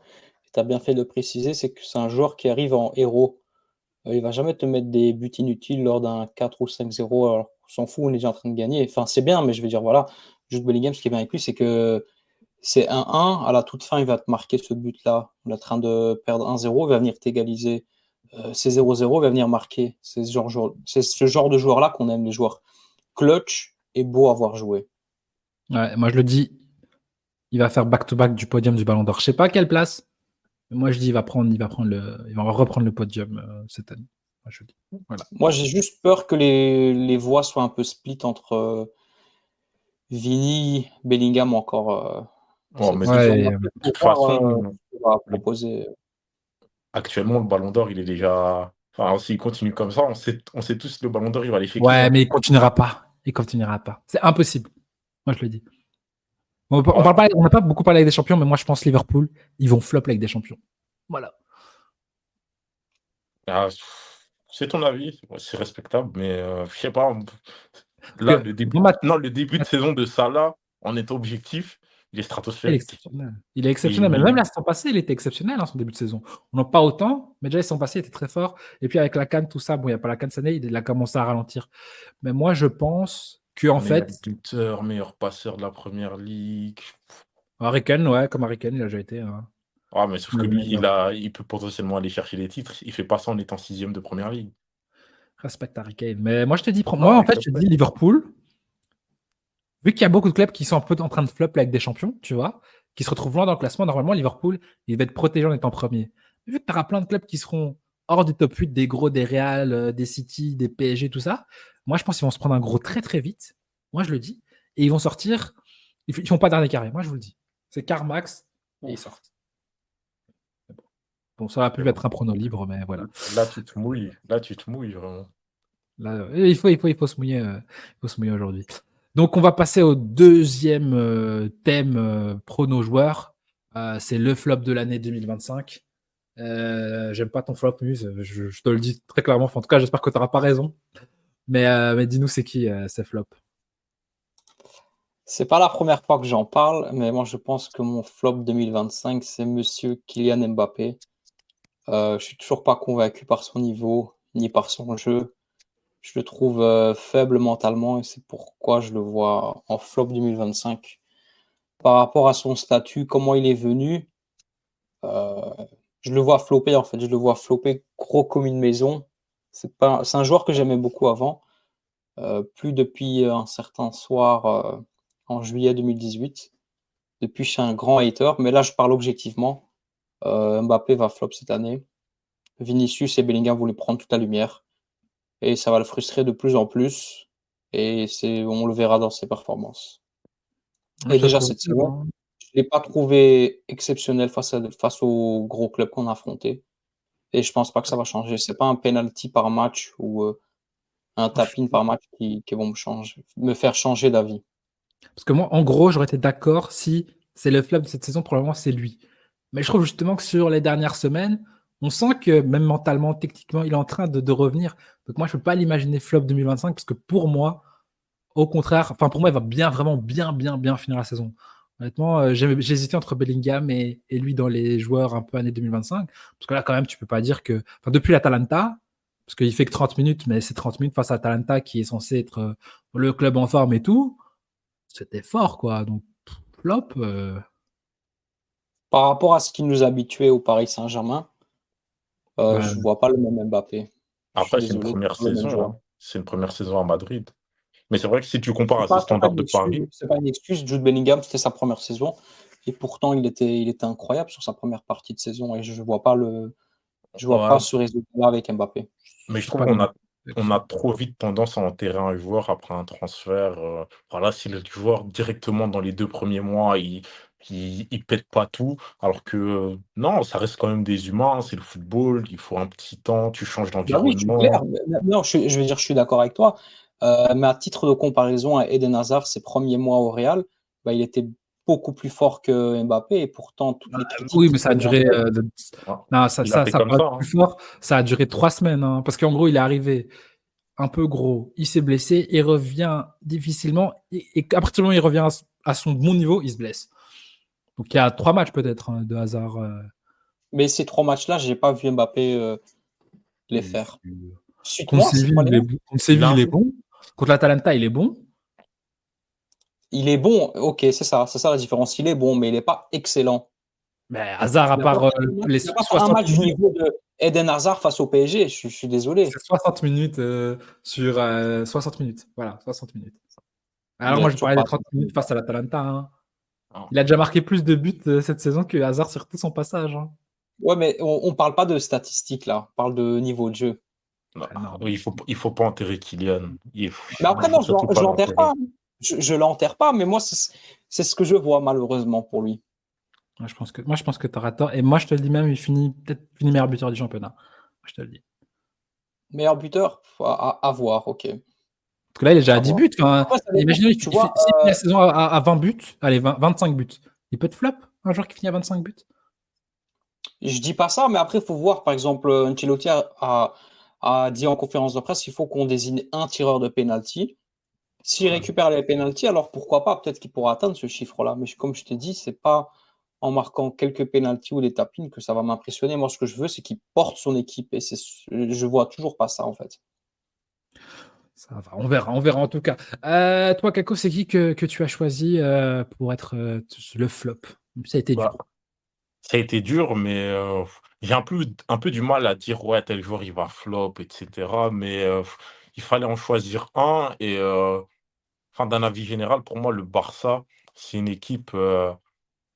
[SPEAKER 3] tu as bien fait de le préciser, c'est que c'est un joueur qui arrive en héros. Il va jamais te mettre des buts inutiles lors d'un 4 ou 5-0. Alors, on s'en fout, on est déjà en train de gagner. Enfin, c'est bien, mais je veux dire, voilà, Jude Bellingham, ce qui est bien avec lui, c'est que c'est 1-1. À la toute fin, il va te marquer ce but-là. On est en train de perdre 1-0, il va venir t'égaliser. C'est 0-0, il va venir marquer. C'est ce genre de joueur-là qu'on aime, les joueurs clutch et beau à voir jouer.
[SPEAKER 1] Ouais, moi, je le dis, il va faire back-to-back du podium du Ballon d'Or. Je sais pas à quelle place, mais moi, je dis, il va reprendre le podium cette année. Moi, je dis. Voilà.
[SPEAKER 3] Moi, j'ai juste peur que les voix soient un peu split entre Vini, Bellingham encore.
[SPEAKER 2] Bon, mais
[SPEAKER 3] Cette
[SPEAKER 2] de
[SPEAKER 3] saison.
[SPEAKER 1] Ouais,
[SPEAKER 2] de
[SPEAKER 3] Faut
[SPEAKER 2] toute
[SPEAKER 3] voir
[SPEAKER 2] façon,
[SPEAKER 3] ce qu'il va
[SPEAKER 2] le-
[SPEAKER 3] proposer.
[SPEAKER 2] actuellement, le Ballon d'Or, il est déjà. Enfin, s'il continue comme ça, on sait tous que le Ballon d'Or, il va aller chez qui,
[SPEAKER 1] ouais,
[SPEAKER 2] hein.
[SPEAKER 1] mais il continuera pas. Il continuera pas. C'est impossible. Moi, je le dis. On
[SPEAKER 2] Ouais.
[SPEAKER 1] parle pas, on n'a pas beaucoup parlé avec des champions, mais moi, je pense Liverpool, ils vont flop avec des champions. Voilà.
[SPEAKER 2] Ah, c'est ton avis, ouais, c'est respectable, mais je sais pas.
[SPEAKER 1] Parce
[SPEAKER 2] Là,
[SPEAKER 1] que moi,
[SPEAKER 2] le début de saison de Salah, en étant objectif, il est
[SPEAKER 1] il est
[SPEAKER 2] stratosphérique.
[SPEAKER 1] exceptionnel. Il est
[SPEAKER 2] Et
[SPEAKER 1] exceptionnel. Mais même la saison passée, il était exceptionnel, son début de saison. On n'en pas autant, mais déjà, la saison passée, il était très fort. Et puis, avec la CAN, tout ça, bon, il n'y a pas la CAN cette année, il a commencé à ralentir. Mais moi, je pense que en
[SPEAKER 2] meilleur
[SPEAKER 1] fait,
[SPEAKER 2] buteur, meilleur passeur de la première ligue.
[SPEAKER 1] Harry Kane, ouais, comme Harry Kane, il a déjà été.
[SPEAKER 2] Ah, mais sauf que
[SPEAKER 1] Le
[SPEAKER 2] lui,
[SPEAKER 1] meilleur.
[SPEAKER 2] il peut potentiellement aller chercher les titres. Il fait pas ça en étant sixième de première ligue.
[SPEAKER 1] Respecte Harry Kane. Mais moi, je te dis, moi,
[SPEAKER 2] Non,
[SPEAKER 1] en
[SPEAKER 2] je
[SPEAKER 1] fait, je te
[SPEAKER 2] respecte.
[SPEAKER 1] dis Liverpool, vu qu'il y a beaucoup de clubs qui sont un peu en train de flop avec des champions, tu vois, qui se retrouvent loin dans le classement, normalement, Liverpool, il va être protégé en étant premier. Vu que tu auras plein de clubs qui seront hors du top 8, des gros, des Real, des City, des PSG, tout ça, moi, je pense qu'ils vont se prendre un gros très, très vite. Moi, je le dis. Et ils vont sortir. Ils font pas dernier carré. Moi, je vous le dis. C'est Carmax et ils
[SPEAKER 2] Ouf.
[SPEAKER 1] sortent. Bon, ça aurait pu
[SPEAKER 2] Mais bon,
[SPEAKER 1] être un prono libre, mais voilà.
[SPEAKER 2] là, tu te mouilles. Là, tu te mouilles, vraiment.
[SPEAKER 1] Là, il faut se mouiller, aujourd'hui. Donc, on va passer au deuxième thème prono joueur. C'est le flop de l'année 2025. J'aime pas ton flop, Muse. Je te le dis très clairement. Enfin, en tout cas, j'espère que tu n'auras pas raison. Mais dis-nous, c'est qui ces flops?
[SPEAKER 3] C'est pas la première fois que j'en parle, mais moi je pense que mon flop 2025, c'est monsieur Kylian Mbappé. Je suis toujours pas convaincu par son niveau, ni par son jeu. Je le trouve faible mentalement et c'est pourquoi je le vois en flop 2025. Par rapport à son statut, comment il est venu, euh, je le vois flopper en fait. Je le vois flopper gros comme une maison. C'est un joueur que j'aimais beaucoup avant, plus depuis un certain soir en juillet 2018. Depuis, je suis un grand hater, mais là, je parle objectivement. Mbappé va flop cette année. Vinicius et Bellingham voulaient prendre toute la lumière. Et ça va le frustrer de plus en plus. Et on le verra dans ses performances.
[SPEAKER 1] Moi,
[SPEAKER 3] Et
[SPEAKER 1] je te
[SPEAKER 3] déjà
[SPEAKER 1] trouve
[SPEAKER 3] cette saison,
[SPEAKER 1] tellement.
[SPEAKER 3] l'ai pas trouvé exceptionnel face aux gros clubs qu'on a affrontés. Et je pense pas que ça va changer. C'est pas un penalty par match ou un
[SPEAKER 1] Moi, je
[SPEAKER 3] tap-in par match qui vont me faire changer d'avis.
[SPEAKER 1] Parce que moi, en gros, j'aurais été d'accord si c'est le flop de cette saison, probablement c'est lui. Mais je trouve justement que sur les dernières semaines, on sent que même mentalement, techniquement, il est en train de revenir. Donc moi, je ne peux pas l'imaginer flop 2025 parce que pour moi, au contraire, enfin pour moi, il va bien, vraiment bien finir la saison. Honnêtement, j'ai hésité entre Bellingham et lui dans les joueurs un peu année 2025. Parce que là, quand même, tu peux pas dire que. Enfin, depuis l'Atalanta, parce qu'il fait que 30 minutes, mais c'est 30 minutes face à l'Atalanta qui est censé être le club en forme et tout. C'était fort, quoi. Donc, flop.
[SPEAKER 3] Par rapport à ce qui nous habituait au Paris Saint-Germain,
[SPEAKER 1] Bah,
[SPEAKER 3] je vois pas le même Mbappé. Je suis
[SPEAKER 2] Après, c'est une
[SPEAKER 3] désolé,
[SPEAKER 2] première
[SPEAKER 3] c'est pas le même
[SPEAKER 2] saison,
[SPEAKER 3] joueur.
[SPEAKER 2] hein. C'est une première saison à Madrid. Mais c'est vrai que si tu compares à ses
[SPEAKER 3] C'est pas
[SPEAKER 2] standards
[SPEAKER 3] une
[SPEAKER 2] de
[SPEAKER 3] excuse.
[SPEAKER 2] Paris,
[SPEAKER 3] C'est pas une excuse. Jude Bellingham, c'était sa première saison et pourtant il était incroyable sur sa première partie de saison et je vois pas
[SPEAKER 2] ouais,
[SPEAKER 3] ce résultat-là avec Mbappé.
[SPEAKER 2] mais
[SPEAKER 1] je
[SPEAKER 2] je
[SPEAKER 1] suis
[SPEAKER 2] trouve
[SPEAKER 1] pas
[SPEAKER 2] qu'on
[SPEAKER 1] d'accord
[SPEAKER 2] a, on
[SPEAKER 1] là-dessus.
[SPEAKER 2] a trop vite tendance à enterrer un joueur après un transfert. Voilà, si le joueur directement dans les 2 premiers mois, il pète pas tout, alors que non, ça reste quand même des humains, c'est le football, il faut un petit temps, tu changes
[SPEAKER 3] Bah oui, je suis clair.
[SPEAKER 2] d'environnement.
[SPEAKER 3] Non, je veux dire, je suis d'accord avec toi. Mais à titre de comparaison à Eden Hazard, ses premiers mois au Real, bah, il était beaucoup plus fort que Mbappé et pourtant toutes les critiques
[SPEAKER 1] Oui,
[SPEAKER 3] qui
[SPEAKER 1] mais ça a
[SPEAKER 3] pesaient en
[SPEAKER 1] duré.
[SPEAKER 3] tête.
[SPEAKER 2] Ah,
[SPEAKER 1] Non,
[SPEAKER 2] il a fait
[SPEAKER 1] ça
[SPEAKER 2] comme
[SPEAKER 1] paraît
[SPEAKER 2] ça,
[SPEAKER 1] plus
[SPEAKER 2] hein.
[SPEAKER 1] fort. Ça a duré 3 semaines, hein, parce qu'en gros, il est arrivé un peu gros. Il s'est blessé. Il revient difficilement. Et à partir du moment où il revient à son bon niveau, il se blesse. Donc, il y a 3 matchs peut-être hein, de hasard.
[SPEAKER 3] Mais ces 3 matchs-là, j'ai pas vu Mbappé les
[SPEAKER 1] Et
[SPEAKER 3] faire.
[SPEAKER 1] contre
[SPEAKER 3] Cite-moi, c'est
[SPEAKER 1] Séville,
[SPEAKER 3] quoi les
[SPEAKER 1] il est
[SPEAKER 3] noms?
[SPEAKER 1] bon. Contre
[SPEAKER 2] Il
[SPEAKER 1] Séville,
[SPEAKER 2] a
[SPEAKER 1] il
[SPEAKER 2] un
[SPEAKER 1] est
[SPEAKER 2] but.
[SPEAKER 1] bon. Contre l'Atalanta, il est bon.
[SPEAKER 3] Il est bon, ok, c'est ça la différence. Il est bon, mais il n'est pas excellent.
[SPEAKER 1] Mais hasard, à
[SPEAKER 3] Il n'a pas
[SPEAKER 1] part
[SPEAKER 3] fait
[SPEAKER 1] les
[SPEAKER 3] il a pas fait un
[SPEAKER 1] 60
[SPEAKER 3] match du
[SPEAKER 1] minutes.
[SPEAKER 3] niveau de Eden Hazard face au PSG. Je suis désolé.
[SPEAKER 1] C'est 60 minutes sur 60 minutes. Voilà, 60 minutes.
[SPEAKER 3] Il
[SPEAKER 1] Alors,
[SPEAKER 3] a
[SPEAKER 1] moi, je
[SPEAKER 3] toujours
[SPEAKER 1] parlais des
[SPEAKER 3] pas.
[SPEAKER 1] 30 minutes face à l'Atalanta. Hein.
[SPEAKER 2] Ah,
[SPEAKER 1] Il a déjà marqué plus de buts cette saison que Hazard sur tout son passage. Hein.
[SPEAKER 3] Ouais, mais on parle pas de statistiques là. On parle de niveau de jeu.
[SPEAKER 2] non,
[SPEAKER 1] Ah non,
[SPEAKER 2] il faut pas enterrer Kylian.
[SPEAKER 3] Mais
[SPEAKER 2] Il
[SPEAKER 3] après,
[SPEAKER 2] faut
[SPEAKER 3] non,
[SPEAKER 2] surtout
[SPEAKER 3] je
[SPEAKER 2] pas
[SPEAKER 3] l'enterre pas,
[SPEAKER 2] l'enterrer.
[SPEAKER 3] hein. Je l'enterre pas, mais moi, c'est ce que je vois malheureusement pour lui.
[SPEAKER 1] moi, je pense que tu auras tort. Et moi, je te le dis même, il finit peut-être meilleur buteur du championnat. Moi, je te le dis.
[SPEAKER 3] Meilleur buteur, à voir, ok.
[SPEAKER 1] Parce que là, il est déjà
[SPEAKER 3] À
[SPEAKER 1] à 10
[SPEAKER 3] voir.
[SPEAKER 1] buts. Enfin,
[SPEAKER 3] Après, ça dépend.
[SPEAKER 1] imaginez,
[SPEAKER 3] Tu vois,
[SPEAKER 1] s'il finit la saison à 20 buts, allez, 25 buts. Il peut être flop, un joueur qui finit à 25 buts.
[SPEAKER 3] je dis pas ça, mais après, il faut voir. Par exemple, Ancelotti a dit en conférence de presse qu'il faut qu'on désigne un tireur de penalty. S'il
[SPEAKER 2] Ouais.
[SPEAKER 3] récupère les pénaltys, alors pourquoi pas? Peut-être qu'il pourra atteindre ce chiffre-là. Mais comme je t'ai dit, c'est pas en marquant quelques pénaltys ou des tapines que ça va m'impressionner. Moi, ce que je veux, c'est qu'il porte son équipe. Et je vois toujours pas ça, en fait.
[SPEAKER 1] Ça va, on verra en tout cas. Toi, Kako, c'est qui que tu as choisi pour être le flop? Ça a été
[SPEAKER 2] Bah,
[SPEAKER 1] dur.
[SPEAKER 2] ça a été dur, mais j'ai un peu du mal à dire ouais, tel joueur il va flop, etc. Mais il fallait en choisir un. Et enfin, d'un avis général, pour moi, le Barça, c'est une équipe.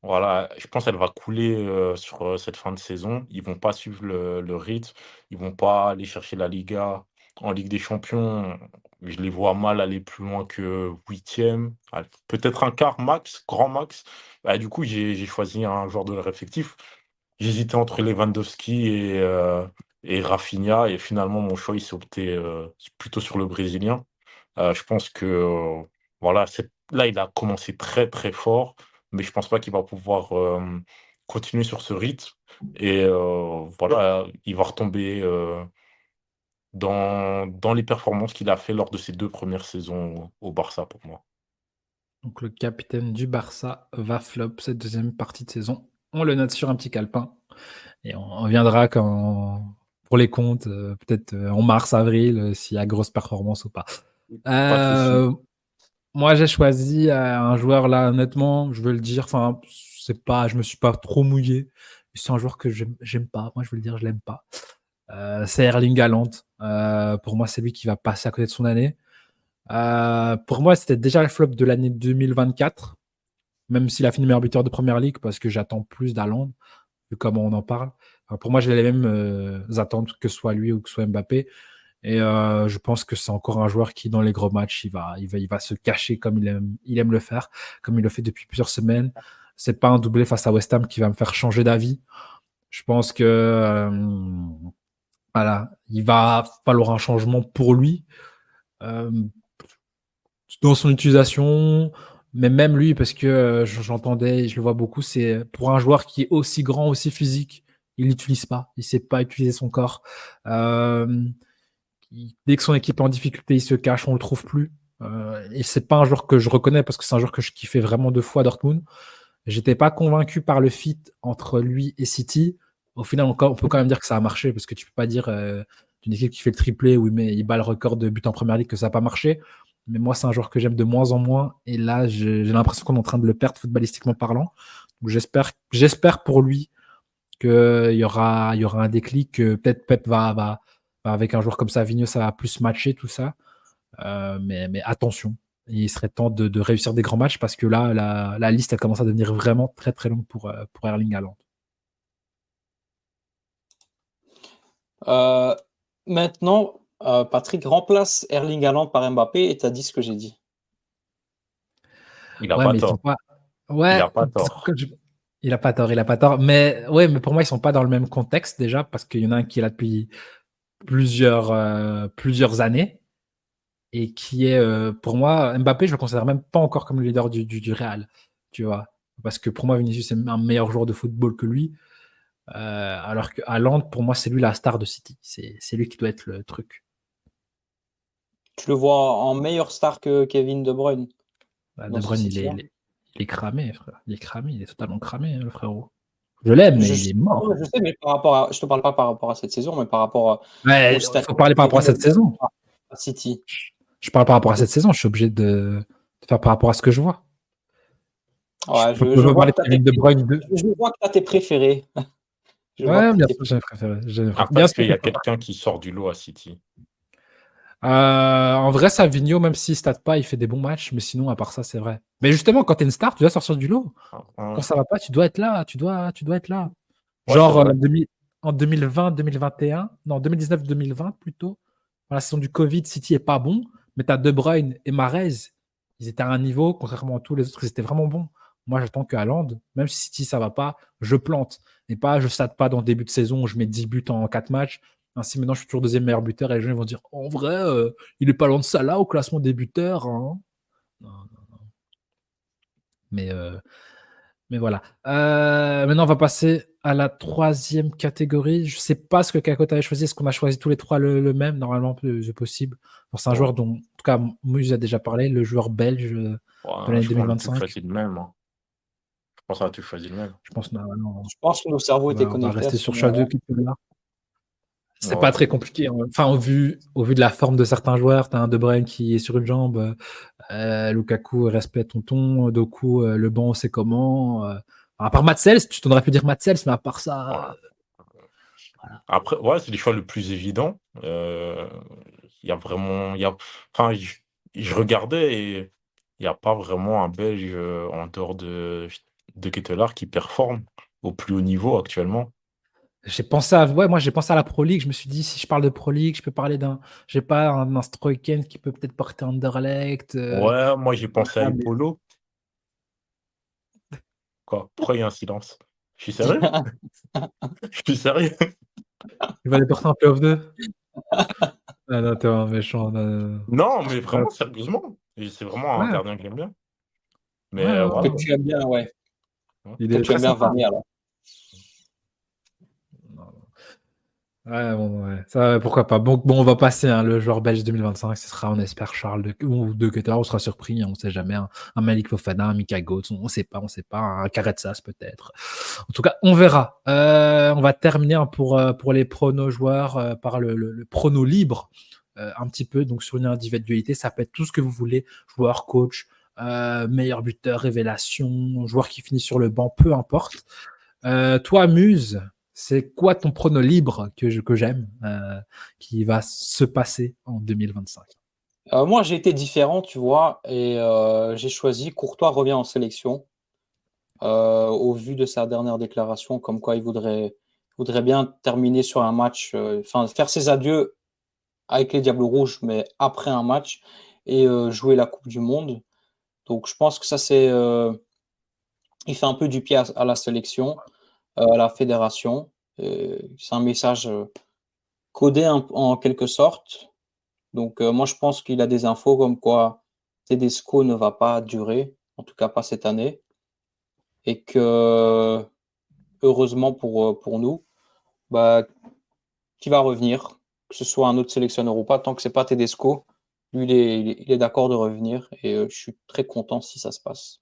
[SPEAKER 2] Voilà, je pense qu'elle va couler sur cette fin de saison. Ils vont pas suivre le rythme. Ils vont pas aller chercher la Liga. En Ligue des Champions, je les vois mal aller plus loin que huitième. Allez, peut-être un quart max, grand max. Bah, du coup, j'ai choisi un joueur de leur effectif. J'hésitais entre Lewandowski et Rafinha. Et finalement, mon choix, il s'est opté plutôt sur le Brésilien. Je pense que voilà, là, il a commencé très, très fort, mais je pense pas qu'il va pouvoir, continuer sur ce rythme. Et voilà, il va retomber, dans les performances qu'il a fait lors de ses 2 premières saisons au Barça pour moi.
[SPEAKER 1] Donc, le capitaine du Barça va flop cette deuxième partie de saison. On le note sur un petit calepin. Et on reviendra pour les comptes, peut-être en mars, avril, s'il y a grosse performance ou pas.
[SPEAKER 2] Pas de souci.
[SPEAKER 1] Euh, Moi, j'ai choisi un joueur là, honnêtement, je veux le dire. Enfin, je me suis pas trop mouillé. C'est un joueur que j'aime pas. Moi, je veux le dire, je l'aime pas. C'est Erling Haaland. Pour moi, c'est lui qui va passer à côté de son année. Pour moi, c'était déjà le flop de l'année 2024, même s'il a fini meilleur buteur de première ligue, parce que j'attends plus d'Haaland, vu comment on en parle. Pour moi, j'ai les mêmes attentes que ce soit lui ou que ce soit Mbappé. Et je pense que c'est encore un joueur qui, dans les gros matchs, il va se cacher comme il aime le faire, comme il le fait depuis plusieurs semaines. C'est pas un doublé face à West Ham qui va me faire changer d'avis. Je pense que voilà, il va falloir un changement pour lui dans son utilisation, mais même lui, parce que j'entendais, je le vois beaucoup, c'est pour un joueur qui est aussi grand, aussi physique, il l'utilise pas, il sait pas utiliser son corps. Dès que son équipe est en difficulté, il se cache, on le trouve plus. Et c'est pas un joueur que je reconnais parce que c'est un joueur que je kiffais vraiment deux fois à Dortmund. J'étais pas convaincu par le fit entre lui et City. Au final, on peut quand même dire que ça a marché parce que tu peux pas dire d'une équipe qui fait le triplé où il bat le record de buts en première ligue que ça n'a pas marché. Mais moi, c'est un joueur que j'aime de moins en moins. Et là, j'ai l'impression qu'on est en train de le perdre footballistiquement parlant. Donc, j'espère pour lui qu'il y aura un déclic, que peut-être Pep va avec un joueur comme ça, Vigno, ça va plus matcher tout ça. Mais attention, il serait temps de réussir des grands matchs parce que là, la liste, elle commence à devenir vraiment très très longue pour Erling Haaland.
[SPEAKER 3] Maintenant, Patrick remplace Erling Haaland par Mbappé et tu as dit ce que j'ai dit.
[SPEAKER 2] Il n'a
[SPEAKER 1] Ouais,
[SPEAKER 2] pas
[SPEAKER 1] mais ils sont
[SPEAKER 2] tort.
[SPEAKER 1] pas.
[SPEAKER 2] Il
[SPEAKER 1] Ouais,
[SPEAKER 2] n'a pas tort.
[SPEAKER 1] il a pas tort, il a pas tort. Mais ouais, mais pour moi, ils sont pas dans le même contexte déjà parce qu'il y en a un qui est là depuis plusieurs années et qui est, pour moi, Mbappé, je le considère même pas encore comme le leader du Real, tu vois. Parce que pour moi, Vinicius est un meilleur joueur de football que lui. Alors que Haaland, pour moi, c'est lui la star de City. C'est lui qui doit être le truc.
[SPEAKER 3] Tu le vois en meilleure star que Kevin De Bruyne
[SPEAKER 1] Bah,
[SPEAKER 3] dans
[SPEAKER 1] De
[SPEAKER 3] ce
[SPEAKER 1] Bruyne,
[SPEAKER 3] City-là.
[SPEAKER 1] il est cramé, frère. Il est cramé, il est totalement cramé, hein, le frérot. Je l'aime, mais il est mort.
[SPEAKER 3] Je sais, mais par rapport à, je te parle pas par rapport à cette saison, mais par rapport au
[SPEAKER 1] Ouais, il
[SPEAKER 3] statut
[SPEAKER 1] faut parler par rapport à cette saison.
[SPEAKER 3] à City.
[SPEAKER 1] Je parle par rapport à cette saison. Je suis obligé de faire par rapport à ce que je vois. Je
[SPEAKER 3] Ouais,
[SPEAKER 1] peux
[SPEAKER 3] je
[SPEAKER 1] pas
[SPEAKER 3] vois
[SPEAKER 1] parler
[SPEAKER 3] que
[SPEAKER 1] de Kevin De Bruyne.
[SPEAKER 3] je vois que tu as tes préférés. Je vois
[SPEAKER 1] Ouais,
[SPEAKER 3] que
[SPEAKER 1] bien
[SPEAKER 3] t'as
[SPEAKER 1] sûr, j'ai préféré.
[SPEAKER 2] Après,
[SPEAKER 1] Bien
[SPEAKER 2] est-ce
[SPEAKER 1] sûr
[SPEAKER 2] qu'il y
[SPEAKER 1] que
[SPEAKER 2] a quelqu'un qui sort du lot à City?
[SPEAKER 1] En vrai, Savigno, même s'il ne state pas, il fait des bons matchs. Mais sinon, à part ça, c'est vrai. Mais justement, quand tu es une star, tu dois sortir du lot. Quand ça va pas, tu dois être là. Tu dois être là.
[SPEAKER 2] Ouais, c'est
[SPEAKER 1] Genre
[SPEAKER 2] vrai.
[SPEAKER 1] en 2020, 2021, non, 2019-2020 plutôt. Dans la saison du Covid, City est pas bon, mais tu as De Bruyne et Mahrez, ils étaient à un niveau, contrairement à tous les autres, ils étaient vraiment bons. Moi, j'attends que Haaland, même si City ça va pas, je plante. Et pas, je stade pas dans le début de saison où je mets 10 buts en 4 matchs. Ainsi, maintenant, je suis toujours deuxième meilleur buteur et les gens vont dire en vrai, il est pas loin de Salah au classement des buteurs. Hein. Non, non. Mais, euh, mais voilà. Maintenant, on va passer à la troisième catégorie. Je ne sais pas ce que Kakot avait choisi. Est-ce qu'on a choisi tous les trois le même? Normalement, c'est possible. Bon, c'est un joueur dont, en tout cas, Muse a déjà parlé, le joueur belge de
[SPEAKER 2] Ouais,
[SPEAKER 1] l'année
[SPEAKER 2] je pense qu'on a tous
[SPEAKER 1] 2025.
[SPEAKER 2] choisi le même. Hein. Je pense qu'on a tous choisi le même.
[SPEAKER 1] Je pense normalement,
[SPEAKER 3] Je pense que nos cerveaux étaient
[SPEAKER 1] on va
[SPEAKER 3] connectés à
[SPEAKER 1] rester
[SPEAKER 3] ce
[SPEAKER 1] sur
[SPEAKER 3] moment-là.
[SPEAKER 1] Schalke qui peut là. C'est pas
[SPEAKER 2] Ouais.
[SPEAKER 1] très compliqué. Hein. Enfin, au vu de la forme de certains joueurs, tu as un De Bruyne qui est sur une jambe. Lukaku, respect tonton. Doku, le banc, c'est comment. À part Matsels, tu t'en aurais pu dire Matsels, mais à part ça,
[SPEAKER 2] Ouais.
[SPEAKER 1] voilà.
[SPEAKER 2] Après, ouais, c'est les choix le plus évident. Il y a vraiment. Enfin, je regardais et il n'y a pas vraiment un Belge en dehors de Ketelaere qui performe au plus haut niveau actuellement.
[SPEAKER 1] Moi j'ai pensé à la Pro League. Je me suis dit, si je parle de Pro League, je peux parler j'ai pas un Stroyken qui peut peut-être porter Anderlecht.
[SPEAKER 2] Ouais, moi j'ai pensé à
[SPEAKER 1] Voilà, mais
[SPEAKER 2] Epolo. Quoi? Pourquoi il y a un silence? Je suis sérieux? Je suis sérieux?
[SPEAKER 1] il va les porter en playoff 2. Ah non, t'es un méchant. Non, non, non.
[SPEAKER 2] Non, mais
[SPEAKER 1] Ouais,
[SPEAKER 2] vraiment, sérieusement. Et c'est vraiment un
[SPEAKER 1] ouais,
[SPEAKER 2] gardien que j'aime bien. Mais
[SPEAKER 1] ouais,
[SPEAKER 3] Que
[SPEAKER 2] voilà.
[SPEAKER 3] tu aimes bien, ouais.
[SPEAKER 2] Ouais.
[SPEAKER 1] il
[SPEAKER 3] Que
[SPEAKER 1] est
[SPEAKER 3] tu
[SPEAKER 1] très
[SPEAKER 3] aimes bien
[SPEAKER 1] sympa.
[SPEAKER 3] vanner alors.
[SPEAKER 1] Ouais, bon, ouais. Ça, ouais, pourquoi pas. Bon, on va passer. Hein, le joueur belge 2025, ce sera, on espère, Charles ou De Ketelaere. On sera surpris, hein, on ne sait jamais. Un Malik Fofana, un Mika Götze, on ne sait pas, un Caretsas peut-être. En tout cas, on verra. On va terminer hein, pour les pronos joueurs par le prono libre, un petit peu. Donc sur une individualité, ça peut être tout ce que vous voulez. Joueur, coach, meilleur buteur, révélation, joueur qui finit sur le banc, peu importe. Toi, Muse, c'est quoi ton prono libre que j'aime, qui va se passer en 2025?
[SPEAKER 3] Moi, j'ai été différent, tu vois, et j'ai choisi Courtois revient en sélection. Au vu de sa dernière déclaration, comme quoi il voudrait bien terminer sur un match, enfin faire ses adieux avec les Diables Rouges, mais après un match et jouer la Coupe du Monde. Donc je pense que ça il fait un peu du pied à la sélection, à la fédération. C'est un message codé en quelque sorte. Donc, moi, je pense qu'il a des infos comme quoi Tedesco ne va pas durer, en tout cas pas cette année, et que heureusement pour nous, bah, qui va revenir, que ce soit un autre sélectionneur ou pas, tant que c'est pas Tedesco, lui, il est d'accord de revenir et je suis très content si ça se passe.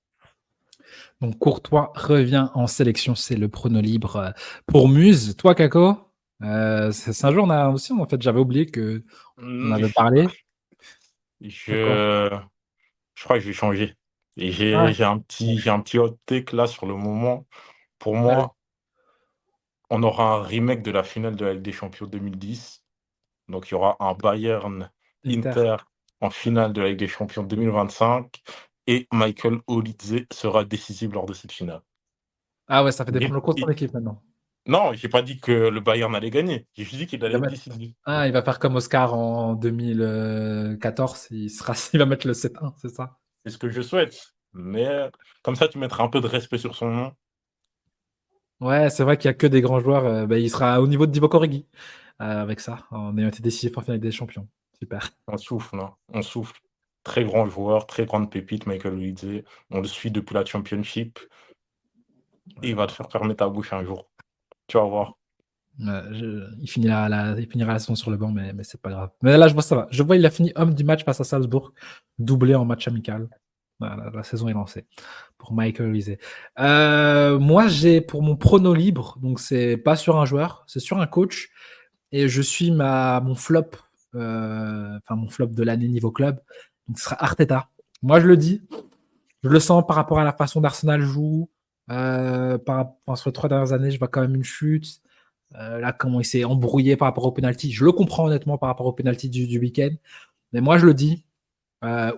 [SPEAKER 1] Donc Courtois revient en sélection, c'est le prono libre pour Muse. Toi, Kako, c'est un jour, en fait, j'avais oublié que on avait parlé. D'accord.
[SPEAKER 2] Je, je crois que je vais changer. Et
[SPEAKER 1] Ah,
[SPEAKER 2] j'ai un petit hot take là sur le moment. Pour
[SPEAKER 1] allez,
[SPEAKER 2] moi, on aura un remake de la finale de la Ligue des Champions 2010. Donc, il y aura un Bayern
[SPEAKER 1] Inter.
[SPEAKER 2] Inter en finale de la Ligue des Champions 2025 et Michael Olise sera décisif lors de cette finale.
[SPEAKER 1] Ah ouais, ça fait des
[SPEAKER 2] Et-
[SPEAKER 1] pronos contre ton
[SPEAKER 2] et-
[SPEAKER 1] équipe maintenant.
[SPEAKER 2] non, j'ai pas dit que le Bayern allait gagner. J'ai juste dit qu'il
[SPEAKER 1] Il va
[SPEAKER 2] allait être
[SPEAKER 1] mettre.
[SPEAKER 2] décisif.
[SPEAKER 1] Ah, il va faire comme Oscar en 2014. Il va mettre le 7-1, c'est ça?
[SPEAKER 2] C'est ce que je souhaite. Mais comme ça, tu mettras un peu de respect sur son nom.
[SPEAKER 1] Ouais, c'est vrai qu'il y a que des grands joueurs. Il sera au niveau de Divock Origi avec ça, en ayant été décisif en finale des champions. Super.
[SPEAKER 2] On souffle, hein. On souffle. Très grand joueur, très grande pépite, Michael Olise. On le suit depuis la Championship et il va te faire fermer ta bouche un jour. Tu vas voir.
[SPEAKER 1] Il finira la saison sur le banc, mais c'est pas grave. Mais là, je vois ça va. Je vois, il a fini homme du match face à Salzbourg, doublé en match amical. Voilà, la saison est lancée pour Michael Olise. Moi, j'ai pour mon prono libre, donc c'est pas sur un joueur, c'est sur un coach. Et je suis mon flop de l'année niveau club. Donc ce sera Arteta. Moi, je le dis, je le sens par rapport à la façon d'Arsenal joue. Sur les 3 dernières années, je vois quand même une chute. Là, comment il s'est embrouillé par rapport au penalty. Je le comprends honnêtement par rapport au penalty du week-end. Mais moi, je le dis,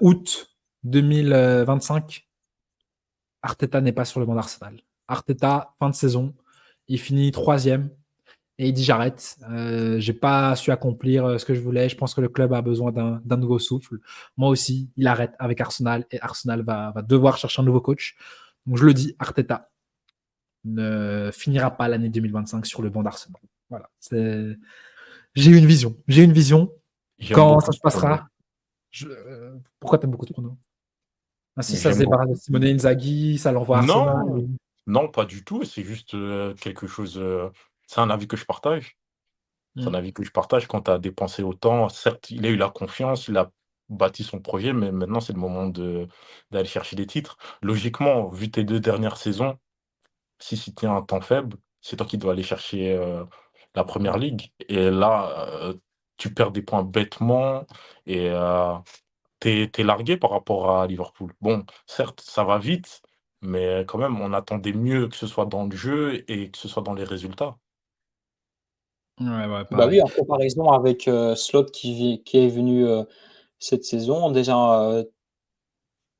[SPEAKER 1] août 2025, Arteta n'est pas sur le banc d'Arsenal. Arteta, fin de saison, il finit troisième et il dit j'arrête. J'ai pas su accomplir ce que je voulais. Je pense que le club a besoin d'un nouveau souffle. Moi aussi, il arrête avec Arsenal et Arsenal va devoir chercher un nouveau coach. Donc je le dis, Arteta ne finira pas l'année 2025 sur le banc d'Arsenal. Voilà. J'ai une vision. J'ai une vision.
[SPEAKER 2] J'aime
[SPEAKER 1] Quand
[SPEAKER 2] beaucoup
[SPEAKER 1] ça se
[SPEAKER 2] ce prono.
[SPEAKER 1] passera, pourquoi t'aimes beaucoup de pronos? Ah, si ça se
[SPEAKER 2] J'aime
[SPEAKER 1] débarrasse de
[SPEAKER 2] beaucoup.
[SPEAKER 1] Simone Inzaghi, ça l'envoie à Arsenal.
[SPEAKER 2] Non, non, pas du tout. C'est juste quelque chose. C'est un avis que je partage. C'est un
[SPEAKER 1] Mm.
[SPEAKER 2] avis que je partage. Quand tu as dépensé autant, certes, il a eu la confiance, il a bâti son projet, mais maintenant, c'est le moment d'aller chercher des titres. Logiquement, vu tes 2 dernières saisons, si c'était un temps faible, c'est toi qui dois aller chercher la première ligue. Et là, tu perds des points bêtement et t'es largué par rapport à Liverpool. Bon, certes, ça va vite, mais quand même, on attendait mieux que ce soit dans le jeu et que ce soit dans les résultats.
[SPEAKER 1] Ouais, ouais,
[SPEAKER 3] Bah oui,
[SPEAKER 1] pareil.
[SPEAKER 3] en comparaison avec Slot qui est venu cette saison, déjà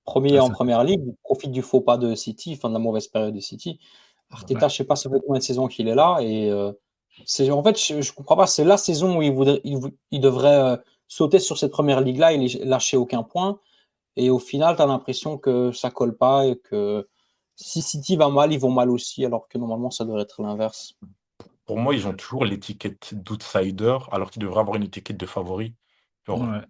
[SPEAKER 3] premier
[SPEAKER 1] Ah,
[SPEAKER 3] en
[SPEAKER 1] ça,
[SPEAKER 3] première ligue, il profite du faux pas de City, enfin de la mauvaise période de City.
[SPEAKER 1] ouais.
[SPEAKER 3] Arteta, je sais pas ça fait combien de saisons qu'il est là et c'est en fait je comprends pas, c'est la saison où il devrait sauter sur cette première ligue là, il est lâché aucun point et au final tu as l'impression que ça colle pas et que si City va mal, ils vont mal aussi alors que normalement ça devrait être l'inverse.
[SPEAKER 2] Pour moi, ils ont toujours l'étiquette d'outsider, alors qu'ils devraient avoir une étiquette de favori. Genre,
[SPEAKER 1] Ouais.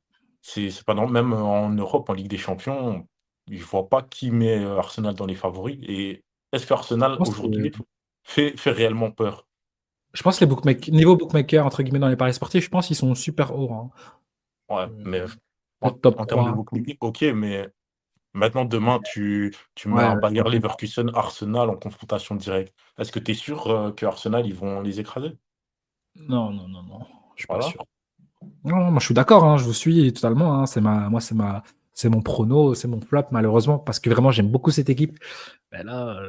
[SPEAKER 2] c'est pas normal. Même en Europe, en Ligue des Champions, je vois pas qui met Arsenal dans les favoris. Et est-ce
[SPEAKER 1] Je
[SPEAKER 2] qu'Arsenal,
[SPEAKER 1] pense que
[SPEAKER 2] aujourd'hui, fait réellement peur?
[SPEAKER 1] Je pense que les niveau bookmaker, entre guillemets, dans les paris sportifs, je pense qu'ils sont super hauts, hein.
[SPEAKER 2] Ouais,
[SPEAKER 1] Euh,
[SPEAKER 2] mais
[SPEAKER 1] Peut-être top
[SPEAKER 2] en termes de
[SPEAKER 1] 3.
[SPEAKER 2] bookmaking, ok, mais maintenant, demain, tu mets
[SPEAKER 1] Ouais,
[SPEAKER 2] un
[SPEAKER 1] ouais, je
[SPEAKER 2] Bayer
[SPEAKER 1] comprends.
[SPEAKER 2] Leverkusen Arsenal en confrontation directe. Est-ce que tu es sûr que Arsenal, ils vont les écraser?
[SPEAKER 1] Non, non, non, non. Je suis pas
[SPEAKER 2] Voilà.
[SPEAKER 1] sûr. Non, non, moi je suis d'accord, hein, je vous suis totalement, hein. C'est mon prono, c'est mon flop, malheureusement, parce que vraiment j'aime beaucoup cette équipe. Ben là,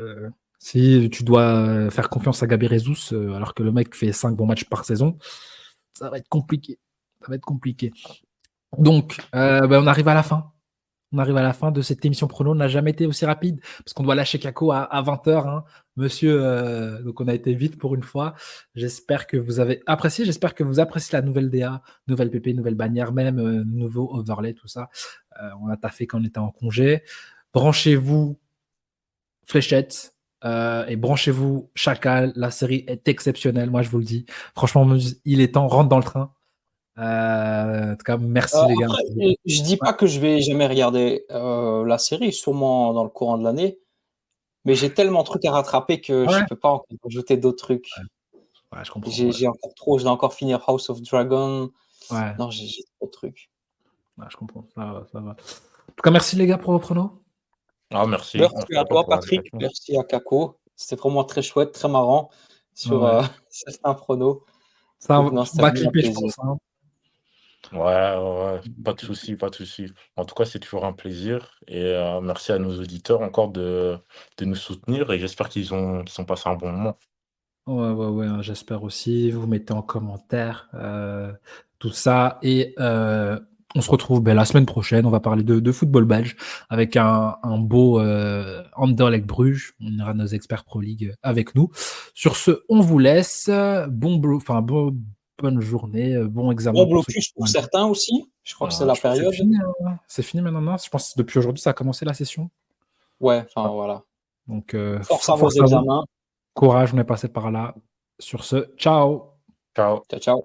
[SPEAKER 1] si tu dois faire confiance à Gabi Jesus, alors que le mec fait 5 bons matchs par saison, ça va être compliqué. Ça va être compliqué. Donc, on arrive à la fin. On arrive à la fin de cette émission prono. On n'a jamais été aussi rapide parce qu'on doit lâcher Kako à 20h, hein, monsieur. Donc, on a été vite pour une fois. J'espère que vous avez apprécié. J'espère que vous appréciez la nouvelle DA, nouvelle PP, nouvelle bannière, même nouveau overlay, tout ça. On a taffé quand on était en congé. Branchez-vous, fléchette. Et branchez-vous, Chacal, la série est exceptionnelle, moi je vous le dis. Franchement, il est temps, rentre dans le train. En tout cas, merci les gars.
[SPEAKER 3] Après, je dis pas que je vais jamais regarder la série, sûrement dans le courant de l'année, mais j'ai tellement de trucs à rattraper que je
[SPEAKER 1] Ouais,
[SPEAKER 3] peux pas encore ajouter d'autres trucs.
[SPEAKER 1] ouais, je comprends.
[SPEAKER 3] J'ai encore trop, je dois encore finir House of Dragon.
[SPEAKER 1] Ouais,
[SPEAKER 3] Non, j'ai trop de trucs.
[SPEAKER 1] ouais, je comprends. Ça va, ça va. En tout cas, merci les gars pour vos pronos.
[SPEAKER 2] Ah, merci.
[SPEAKER 3] Merci
[SPEAKER 2] Merci
[SPEAKER 3] à
[SPEAKER 2] à toi
[SPEAKER 3] toi,
[SPEAKER 2] pour
[SPEAKER 3] Patrick.
[SPEAKER 2] l'invitation.
[SPEAKER 3] Merci à Kako. C'était vraiment très chouette, très marrant sur
[SPEAKER 1] Ouais.
[SPEAKER 3] certains pronos.
[SPEAKER 1] Ça
[SPEAKER 3] Donc, non, c'était
[SPEAKER 1] va
[SPEAKER 3] vraiment un
[SPEAKER 1] clipper, je
[SPEAKER 3] plaisir.
[SPEAKER 1] pense, hein.
[SPEAKER 2] Ouais, ouais, pas de souci, pas de souci. En tout cas, c'est toujours un plaisir et merci à nos auditeurs encore de nous soutenir et j'espère qu'ils ont passé un bon moment.
[SPEAKER 1] Ouais, ouais, ouais, hein, j'espère aussi. Vous mettez en commentaire tout ça. Et on se retrouve la semaine prochaine. On va parler de football belge avec un beau Anderlecht Bruges. On aura nos experts Pro League avec nous. Sur ce, on vous laisse. Bonne journée, bon examen
[SPEAKER 3] Bon
[SPEAKER 1] pour ceux qui
[SPEAKER 3] blocus pour
[SPEAKER 1] sont.
[SPEAKER 3] certains aussi. Je crois que c'est la
[SPEAKER 1] Je pense que c'est
[SPEAKER 3] période.
[SPEAKER 1] fini, hein. C'est fini maintenant. Non, je pense que depuis aujourd'hui, ça a commencé la session.
[SPEAKER 3] Ouais, enfin voilà.
[SPEAKER 1] Donc,
[SPEAKER 3] Force à vos
[SPEAKER 1] force à vous.
[SPEAKER 3] examens.
[SPEAKER 1] Courage, on est passé par là. Sur ce, ciao!
[SPEAKER 2] Ciao.
[SPEAKER 3] Ciao, ciao.